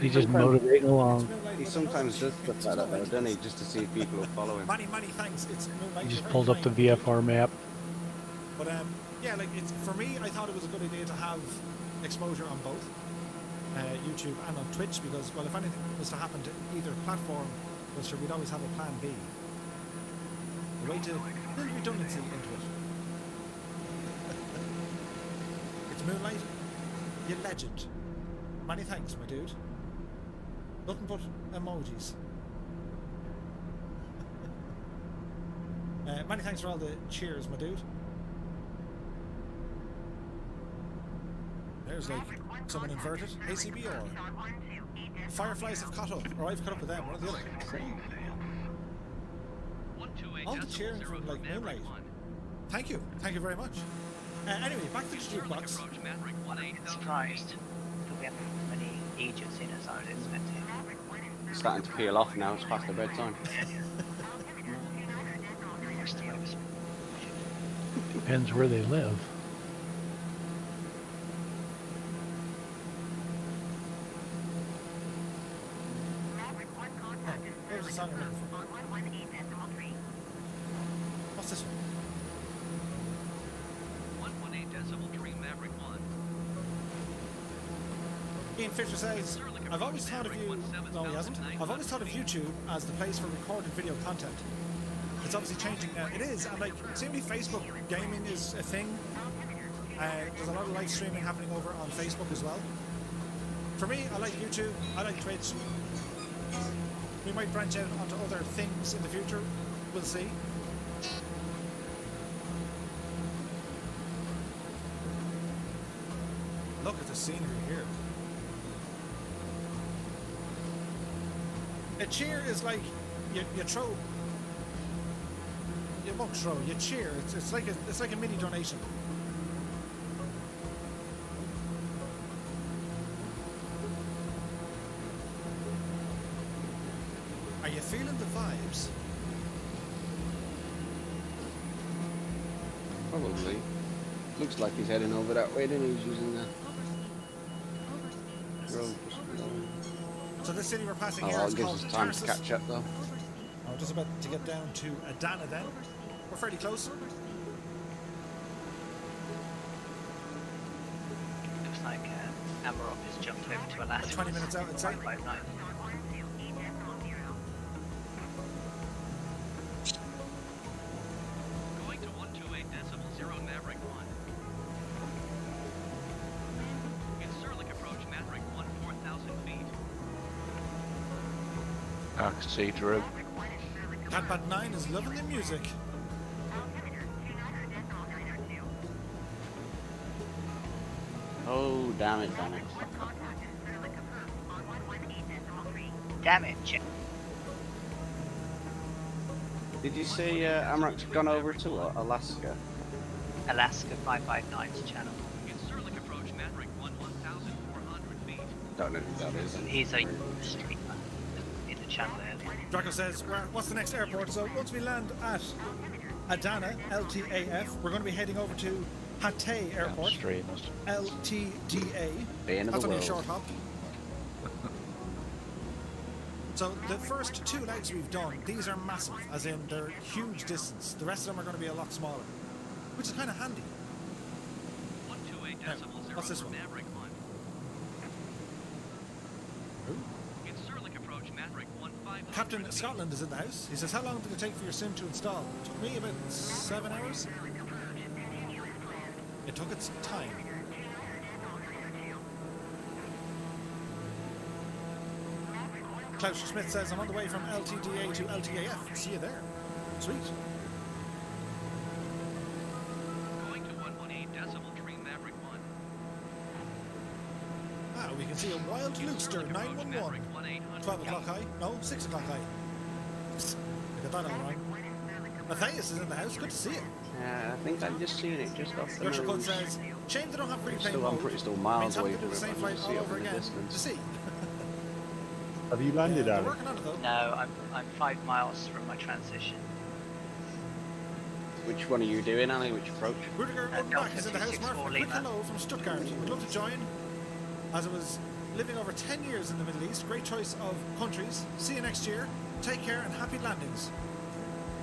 He's just motivating along. It's Moonlight He with sometimes another- does stuff like that though, doesn't he? Just to see if people will follow him. Many thanks. It's Moonlight. He just You're pulled very up the kind. VFR map. But yeah, like it's for me, I thought it was a good idea to have exposure on both YouTube and on Twitch because, well, if anything was to happen to either platform, well, sure, we'd always have a plan B. A way to build redundancy into it. It's Moonlight, you legend. Many thanks, my dude. Nothing but emojis. Many thanks for all the cheers, my dude. There's like someone inverted. ACB or Fireflies have caught up, or I've caught up with them, one or the other. All the cheering from like Moonlight. Thank you very much. Anyway, back to the jukebox. Surprised that we haven't as many Aegis in as I was expecting. It's starting to peel off now. It's past the bedtime. Depends where they live. There's a song I'm looking for. What's this one? 118.3 Maverick 1. Ian Fisher says, I've always thought of you... No, he hasn't. I've always thought of YouTube as the place for recorded video content. It's obviously changing now. It is, and like, seemingly Facebook gaming is a thing. There's a lot of live streaming happening over on Facebook as well. For me, I like YouTube, I like Twitch. We might branch out onto other things in the future. We'll see. Look at the scenery here. A cheer is like you throw. You won't throw. You cheer. It's like a mini donation. Are you feeling the vibes? Probably. Looks like he's heading over that way, then he's using the road. So this city we're passing here Oh, is it gives called us time to Tarsus. catch up though. I'm just about to get down to Adana then. We're fairly close. Looks like Amarok has jumped over to Alaska. 20 minutes out, I'd say. 559. Going to 128.0 Maverick 1. In Circus approach Maverick 1, 4,000 feet. I can see Drew. Catbad 9 is loving the music. Oh, damn it. Damn it, Chip. Did you see Amrock's gone over to Alaska? Alaska 559's channel. In Circus approach Maverick 1, 1,400 feet. Don't know who that is. He's a streamer in the channel earlier. Draco says, what's the next airport? So once we land at Adana, LTAF, we're going to be heading over to Hatay Airport, Straightness. LTDA. Bane of That's the only a world. short hop. So the first two legs we've done, these are massive, as in they're huge distance. The rest of them are going to be a lot smaller, which is kind of handy. 128.0 What's this one? Maverick 1. In Circus approach Maverick 1, 500 Captain feet. Scotland is in the house. He says, how long did it take for your sim to install? It took me about 7 hours. It took its time. Klaus Smith says, I'm on the way from LTDA to LTAF. See you there. Sweet. Going to 118.3 Maverick 1. Ah, we can see a wild Looster 911. 12 o'clock high? No, 6 o'clock high. I got that all wrong. Matthias is in the house. Good to see you. Yeah, I think I've just seen it just off the Yoshi Code nose. says, shame they don't have replay I'm mode. pretty still Means miles having away to do from the it, same but I flight can see all it over in the again distance. to see. Have you landed, They're Ali? working on it though. No, I'm 5 miles from my transition. Which one are you doing, Ali? Which approach? Rudiger Delta Unbach is in the house. 56 Murph, a for quick Lima. hello from Stuttgart. Would love to join. As I was living over 10 years in the Middle East, great choice of countries. See you next year. Take care and happy landings.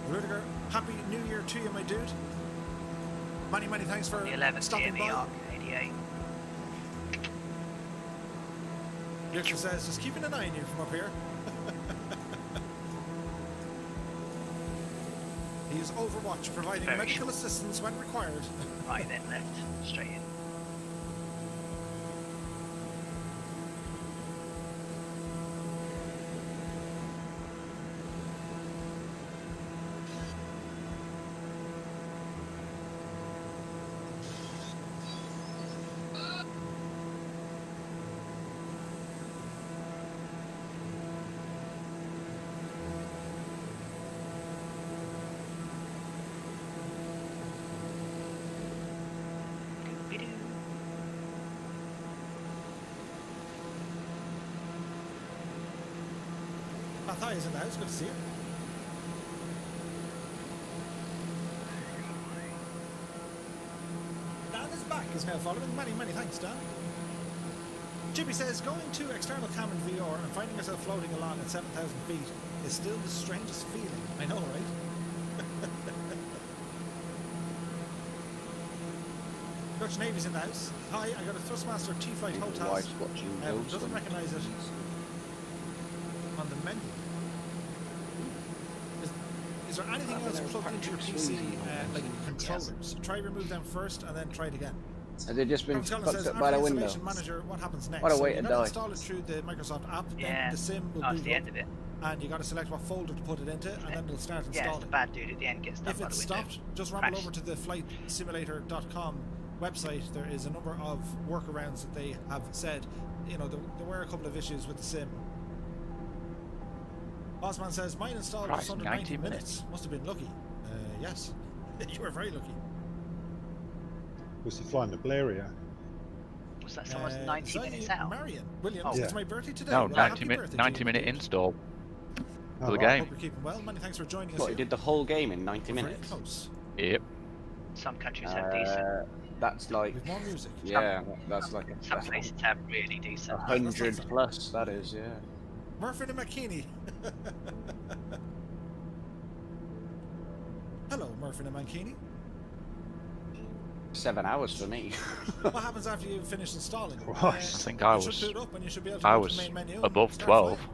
Rudiger, happy New Year to you, my dude. Many thanks for The 11 stopping TME by. Arc 88. Richard says, just keeping an eye on you from up here. He is Overwatch, providing Very medical short. assistance when required. Right, then left, straight in. Matthias in the house, good to see you. Dan is back, is now following. Many thanks, Dan. Jimmy says, going to external cam in VR and finding yourself floating along at 7,000 feet is still the strangest feeling. I know, right? Dutch Navy's in the house. Hi, I got a Thrustmaster T-Flight Hotel. Wife's watching those Doesn't ones. recognise it on the menu. Is there anything else plugged into your PC, like controllers? Try remove them first and then try it again. Have they just been Scotland fucked says, up by the after window? Installation Manager, what happens next? What a So way you to gotta die. install it through the Microsoft app, Yeah. then the sim will Oh, it's boot the up, end of it. and you got to select what folder to put it into, and then it'll start Yeah, it's installing. the bad dude at the end gets done If by it's the window. stopped, just rumble Crash. over to the flightsimulator.com website. There is a number of workarounds that they have said. You know, there were a couple of issues with the sim. Osman says, mine installed Christ, just under 90 minutes. Must have been lucky. Yes, you were very lucky. Was he flying the Blairia? Was that someone's 90 minutes out? Marion Williams, Oh. it's my birthday today. No, Well, 90 happy minute, birthday 90 to you, minute dude. install Oh, for the right. Hope game. you're keeping well. Many thanks for joining us What, he here. did the whole game in 90 Very minutes? close. Yep. Some countries have decent. That's like, With more music. yeah, that's like Some places have really decent. 100 plus, that is, yeah. Murph and McKinney. Hello, Murph and Mankini. 7 hours for me. What happens after you finish installing? Christ. I think I you should was- boot up and you should be able to I go to was the main menu and above start 12. flying.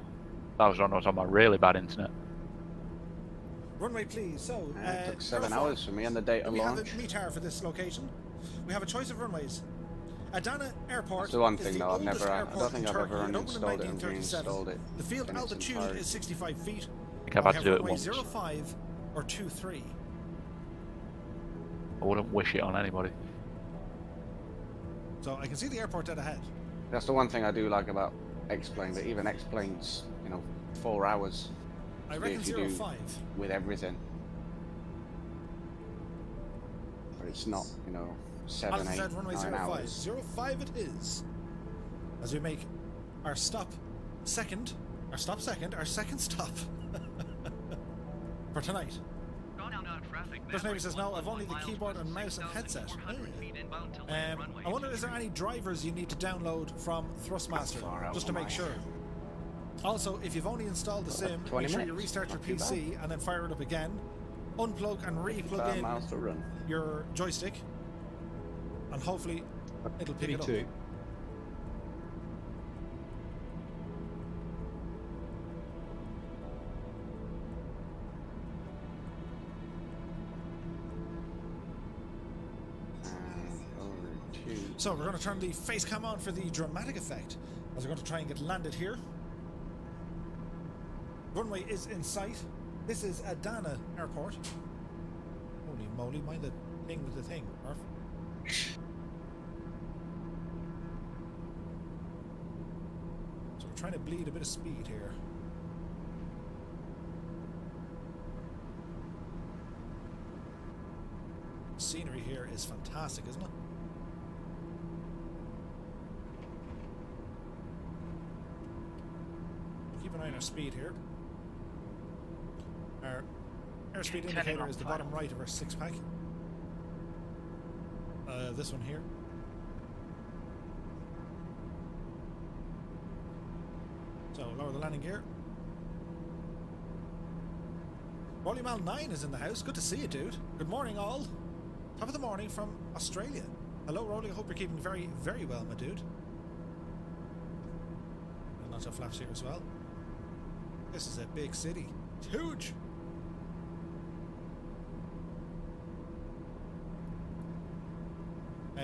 That was when I was on my really bad internet. Runway, please. So, It took 7 Aerofoil, hours for me on the date of we have launch. a METAR for this location. We have a choice of runways. Adana Airport That's the one is thing the though, I've oldest never, I airport don't think in I've Turkey. ever It opened in uninstalled it and 1937. reinstalled it. The field in its altitude entirety. is 65 feet. I think I've We had to have do it runway once. 05 or 23. I wouldn't wish it on anybody. So I can see the airport dead ahead. That's the one thing I do like about X-Plane, but even X-Plane's, 4 hours I if reckon you do 05. with everything. But it's not, 7, As I 8, said, runway 9 05. hours. 05 it is. As we make our second stop for tonight. Gone out of traffic. First Navy says, no, I've 1.1 only the miles keyboard per and mouse and headset. 6,400 feet inbound to land runway I wonder, is there any drivers you need to download from Thrustmaster, Far out just to am make I? sure? Also, if you've only installed the sim, 20 make sure you minutes. restart your Not too PC and then fire it up again. Unplug and 5 re-plug in miles to run. your joystick, and hopefully it'll pick Me it up. too. Over 2. So we're going to turn the face cam on for the dramatic effect, as we're going to try and get landed here. Runway is in sight. This is Adana Airport. Holy moly, mind the thing with the thing, Murph. So we're trying to bleed a bit of speed here. Scenery here is fantastic, isn't it? Keep an eye on our speed here. Our airspeed Turning indicator on is the fire. bottom right of our 6-pack. This one here. So lower the landing gear. Rolly Mal 9 is in the house. Good to see you, dude. Good morning, all. Top of the morning from Australia. Hello, Rolly. I hope you're keeping very, very well, my dude. bunch of flaps here as well. This is a big city. It's huge.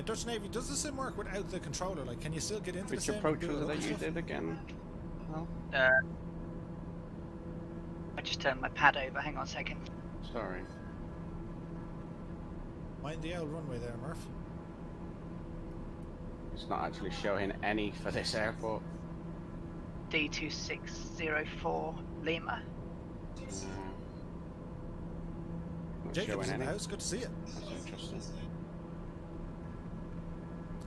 Dutch Navy, does the sim work without the controller? Like, can you still get into the Which sim? approach and do was it other that you stuff? did again? No? I just turned my pad over. Hang on a second. Sorry. Mind the old runway there, Murph. It's not actually showing any for this airport. D2604 Lima. Not Jacob's showing in any. the house. Good to see you. That's interesting.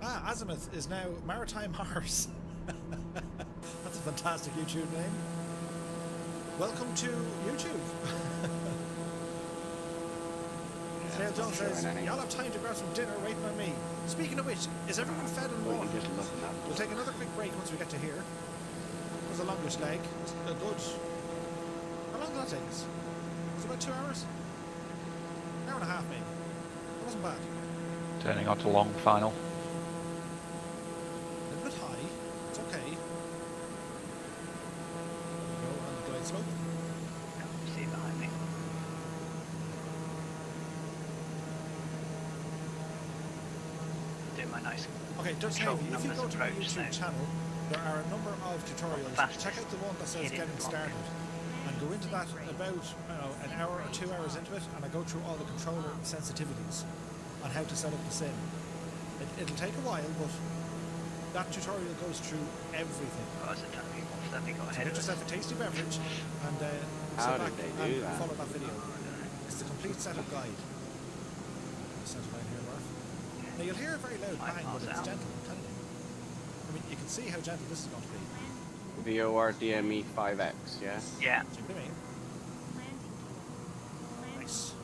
Azimuth is now Maritime Mars. That's a fantastic YouTube name. Welcome to YouTube. Dale Jones says, y'all have time to grab some dinner waiting on me. Speaking of which, is everyone fed and Well, warm? you're just looking at We'll take another quick break once we get to here. It was the longest leg. It's a good... How long did that take us? Was it about 2 hours? An hour and a half, maybe. It wasn't bad. Turning on to long final. A little bit high. It's okay. There we go, on the glide slope. See behind me. Do my nice. Okay, Dutch Control Navy, if you numbers go to my approach YouTube now. channel, there are a number of tutorials. Fastest Check out the one that says hidden getting block. started. And go into that about an hour or 2 hours into it, and I go through all the controller sensitivities on how to set up the sim. It'll take a while, but that tutorial goes through everything. Oh, is it done people? Then we got So ahead get of us. yourself a tasty beverage and How sit did back they and do that? follow that video. It's the complete setup guide. Center line here, Murph. Now you'll hear a very loud 5 bang, but miles it's out. gentle, I'm telling you. I mean, you can see how gentle this is going to be. VOR DME 5X, yeah? Yeah, See what I mean? Nice.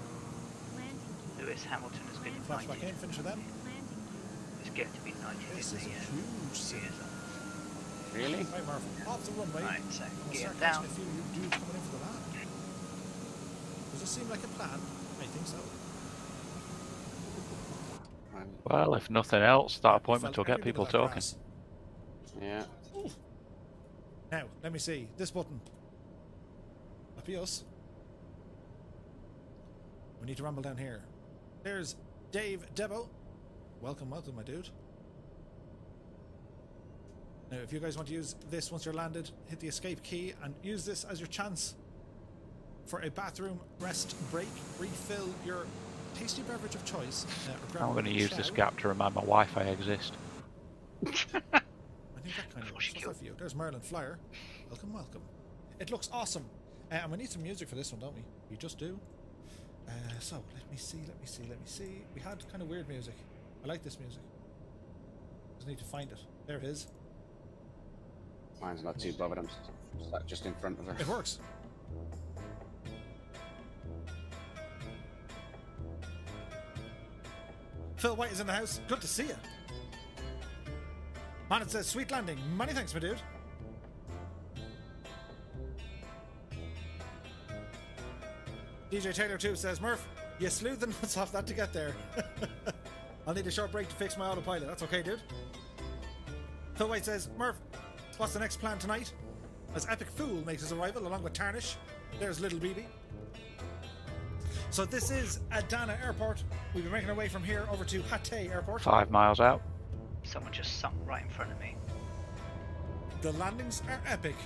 Lewis Hamilton has been Flash back in, knighted. finish with them. He's getting to be knighted This in is a the huge sim. years on. Really? Right, Murph, off the runway. Right, so And we'll gear start down. catching a few dudes coming in for the land. Does this seem like a plan? I think so. Well, if nothing else, that appointment Felt will get every bit people of that talking. grass. Yeah. Now, let me see. This button. That'll be us. We need to rumble down here. There's Dave Debo. Welcome, welcome, my dude. Now, if you guys want to use this once you're landed, hit the escape key and use this as your chance for a bathroom rest break. Refill your tasty beverage of choice. Or grab I'm a going to use this shower. gap to remind my wife I exist. I think that kind of Before works. she What's killed that for you? There's Merlin Flyer. Welcome, welcome. It looks awesome. And we need some music for this one, don't we? We just do. So, let me see. We had kind of weird music. I like this music. Just need to find it. There it is. Mine's not too bothered, I'm sat just in front of her. It works. Phil White is in the house. Good to see you. Man, it says sweet landing. Many thanks, my dude. DJ Taylor 2 says, Murph, you slew the nuts off that to get there. I'll need a short break to fix my autopilot. That's okay, dude. Phil White says, Murph, what's the next plan tonight? As Epic Fool makes his arrival along with Tarnish. There's Little BB. So this is Adana Airport. We'll be making our way from here over to Hatay Airport. 5 miles out. Someone just sunk right in front of me. The landings are epic.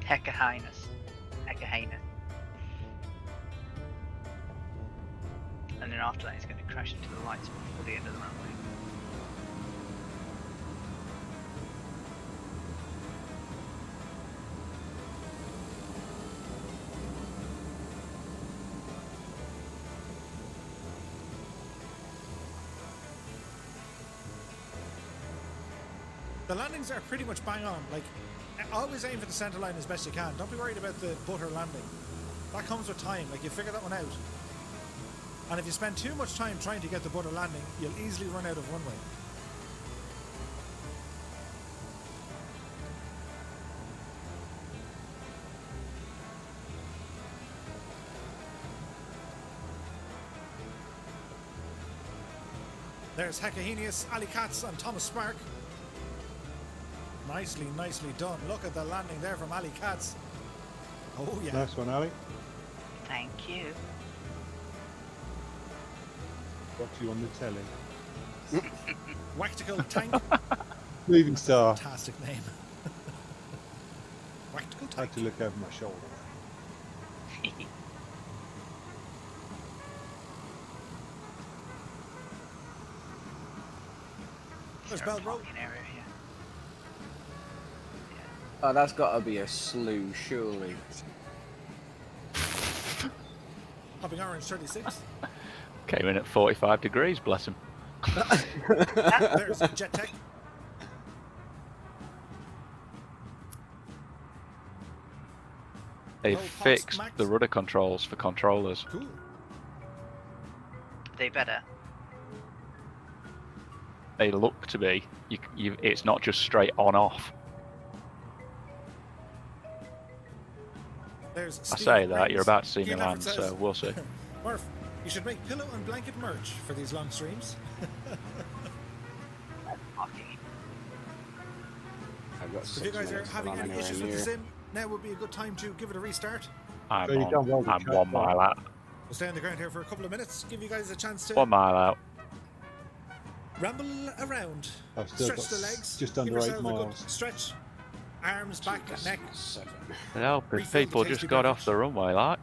Hecka Highness. Hecka Highness. And then after that, he's going to crash into the lights before the end of the runway. The landings are pretty much bang on. Like, always aim for the center line as best you can. Don't be worried about the butter landing. That comes with time. Like, you figure that one out. And if you spend too much time trying to get the butter landing, you'll easily run out of runway. There's Hecahenius, Ali Katz, and Thomas Spark. Nicely done. Look at the landing there from Ali Katz. Oh yeah. Nice one, Ali. Thank you. Got you on the telly. Wactical Tank. Moving star. Fantastic name. Wactical Had Tank. to look over my shoulder. There's Is there a Belbro. parking area here? Oh, that's got to be a slough, surely. Hopping Orange 36. Came in at 45 degrees, bless him. There's Jet Tech. They Low Pops fixed Max. the rudder controls for controllers. Cool. They better. They look to be. It's not just straight on off. There's I Steve say that, Rains. you're about to see me Keith land, Leffert so says, we'll see. Murph, you should make pillow and blanket merch for these long streams. Parking. I've got If 6 you guys are minutes having till I'm any anywhere issues with the near. sim, now would be a good time to give it a restart. I'm, So you've done well with I'm chat, 1 mile out. We'll stay on the ground here for a couple of minutes, give you guys a chance to 1 mile out. ramble around. I've still Stretch got the legs. just give under 8 yourself a good miles. stretch. Arms, back, That's neck. 7. It help if Refill the people tasty just got off beverage. the runway, like.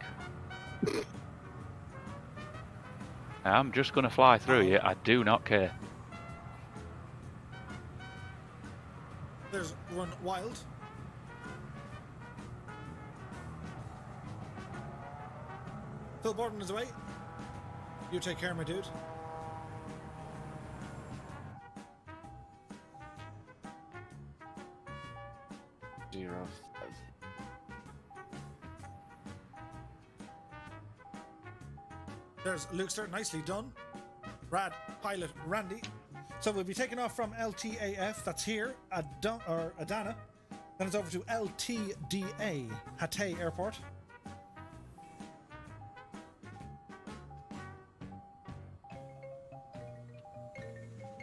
I'm just going to fly through you. I do not care. There's Run Wild. Phil Borden is away. You take care, my dude. Zero. There's Lukester, nicely done. Brad, pilot, Randy. So we'll be taking off from LTAF, that's here, Adana. Then it's over to LTDA, Hatay Airport.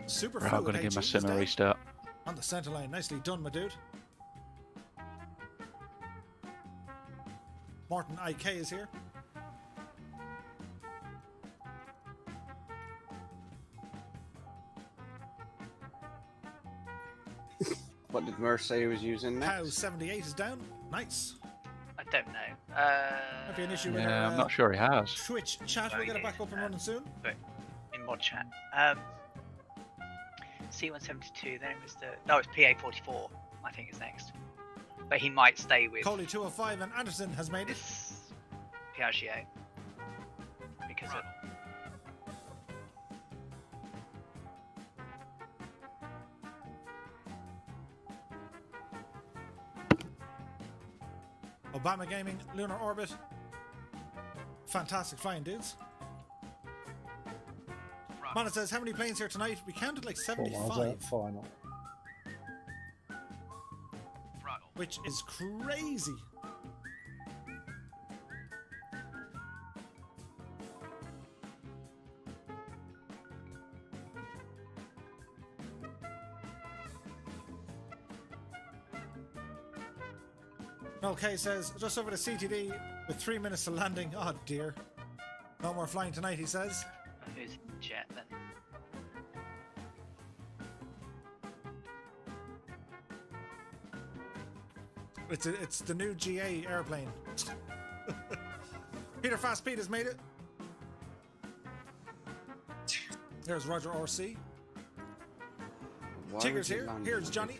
Super Right, I'm fluid going to give my HE sim a down restart. on the centre line. Nicely done, my dude. Martin IK is here. What did Murph say he was using Pow next? 78 is down. Nice. I don't know. Might be an issue with Yeah, our I'm not sure he has. Twitch chat. We'll get it back up and running soon. But in mod chat. C172, then it was it's PA44, I think is next. But he might stay with Coley 205 and Anderson has made it. this Piaggio. Because of Obama Gaming, Lunar Orbit. Fantastic flying dudes. Mana says, how many planes here tonight? We counted like 4 miles out 75, final. Throttle. which is crazy. Okay, says, just over to CTD with 3 minutes to landing. Oh dear. No more flying tonight, he says. who's jet then. It's the new GA airplane. Peter Fast Pete has made it. There's Roger RC. Why Tigger's was it here. landing Here's like Johnny.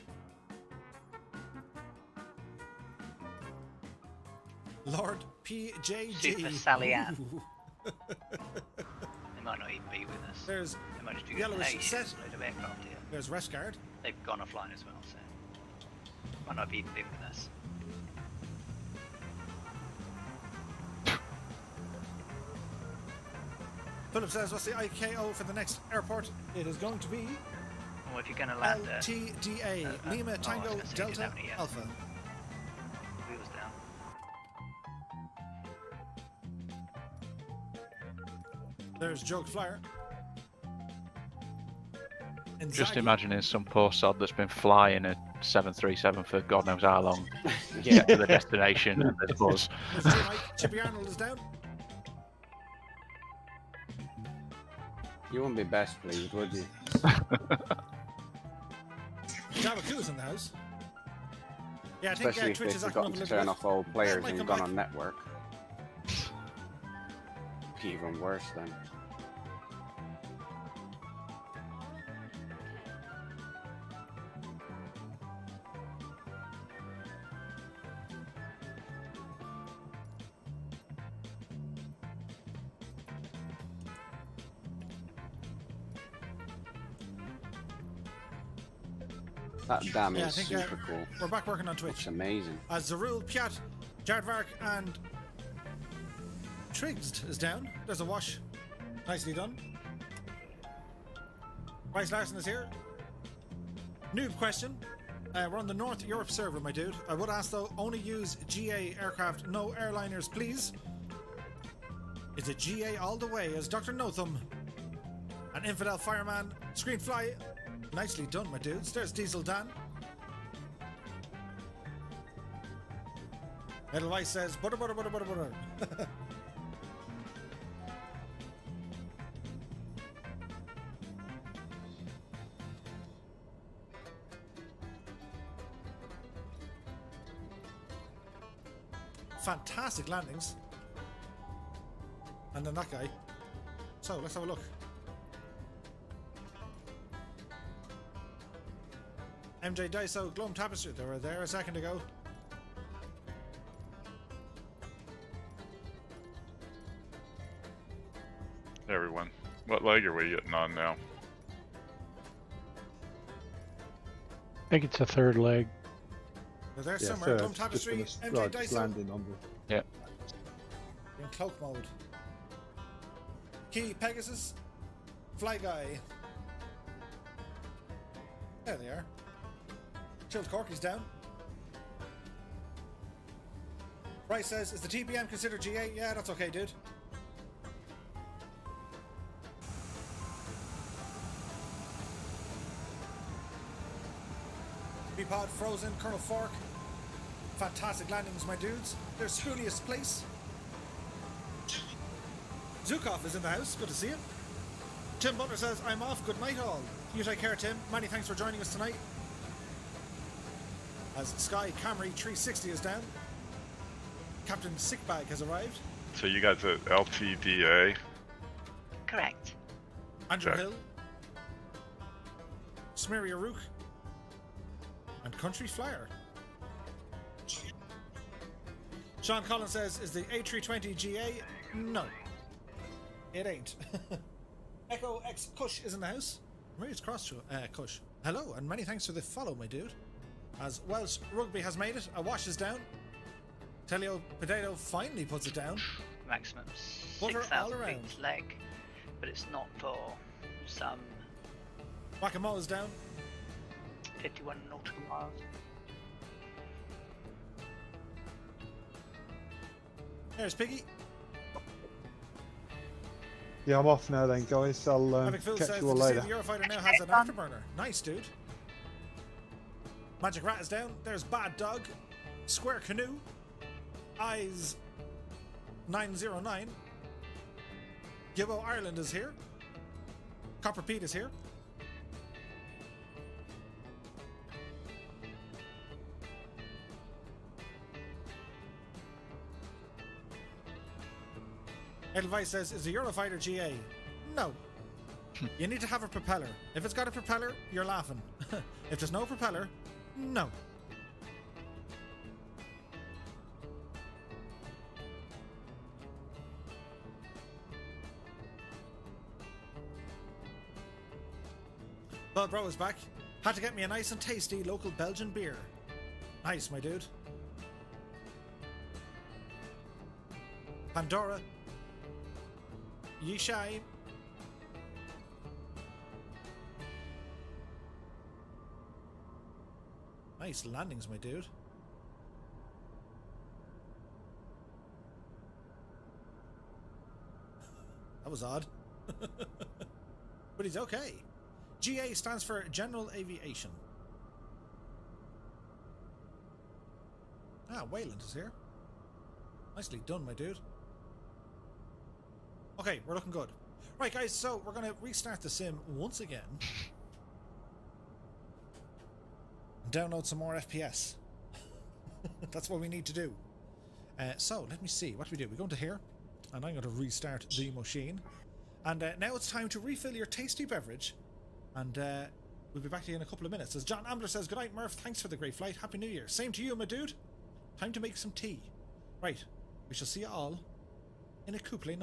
Lord PJG. Super Sally Ann. Ooh. They might not even be with us. There's They might just be Yellowish hey, set. there's a load of aircraft here. There's Rescard. They've gone offline as well, so might not even be with us. Philip says, what's the IKO for the next airport? It is going to be Or if you're going to land LTDA, Lima I was Tango gonna say, you didn't Delta have any yet. Alpha. wheels down. There's Joke Flyer. Just Inzaghi. imagining some poor sod that's been flying a 737 for God knows how long. Get to the destination and there's buzz. Let's see, Mike. Chippy Arnold is down. You wouldn't be best pleased, would you? Java Cool's in the house. Yeah, I think Especially if Twitch they've is acting up a forgotten to little turn bit. off all players might and come gone back. on network. Even worse then. That dam Yeah, I is think super cool. we're back working on Twitch. It's amazing. Zarul, Piat, Jardvark, and Triggsed is down. There's a wash. Nicely done. Bryce Larson is here. Noob question. We're on the North Europe server, my dude. I would ask though, only use GA aircraft, no airliners, please. Is it GA all the way as Dr. Notham? An infidel fireman, screen fly. Nicely done, my dudes. There's Diesel Dan. Edelweiss says, butter, butter, butter, butter, butter. Fantastic landings. And then that guy. So, let's have a look. MJ Daiso, Glum Tapestry, they were there a second ago. Hey everyone, what leg are we getting on now? I think it's a third leg. They're there Yeah, somewhere. so Glum just Tapestry, gonna MJ just Daiso. landing on the. Yeah. In cloak mode. Key Pegasus, Fly Guy. There they are. Chilled Corky's down. Bryce says, is the TPM considered GA? Yeah, that's okay, dude. B-Pod, Frozen, Colonel Fork. Fantastic landings, my dudes. There's Spooniest Place. Zukov is in the house. Good to see you. Tim Butler says, I'm off. Good night, all. You take care, Tim. Many thanks for joining us tonight. As Sky Camry 360 is down. Captain Sickbag has arrived. So you guys at LTDA? Correct. Andrew Okay. Hill. Smeary Rook. And Country Flyer. Sean Collins says, is the A320 GA? No. It ain't. Echo X Kush is in the house. Maybe it's cross Kush. Hello, and many thanks for the follow, my dude. As Welsh Rugby has made it, a wash is down. Telio Potato finally puts it down. Maximum Butter all 6,000 around. feet leg, but it's not for some Whack-a-mole is down. 51 nautical miles. There's Piggy. Yeah, I'm off now then, guys. I'll Epic Phil catch says, you all "Did you see later. the Eurofighter now has an afterburner. Nice, dude. Magic Rat is down. There's Bad Dog. Square Canoe. Eyes 909. Gibbo Ireland is here. Copper Pete is here. Edelweiss says, is the Eurofighter GA? No. You need to have a propeller. If it's got a propeller, you're laughing. If there's no propeller, no. Well, bro is back. Had to get me a nice and tasty local Belgian beer. Nice, my dude. Pandora. Yishai. Nice landings, my dude. That was odd. But he's okay. GA stands for General Aviation. Ah, Wayland is here. Nicely done, my dude. Okay, we're looking good. Right, guys, so we're going to restart the sim once again. And download some more FPS. That's what we need to do. So, let me see. What do we do? We go into here, and I'm going to restart the machine. And now it's time to refill your tasty beverage. And we'll be back to you in a couple of minutes. As John Ambler says, good night, Murph. Thanks for the great flight. Happy New Year. Same to you, my dude. Time to make some tea. Right, we shall see you all in a couple of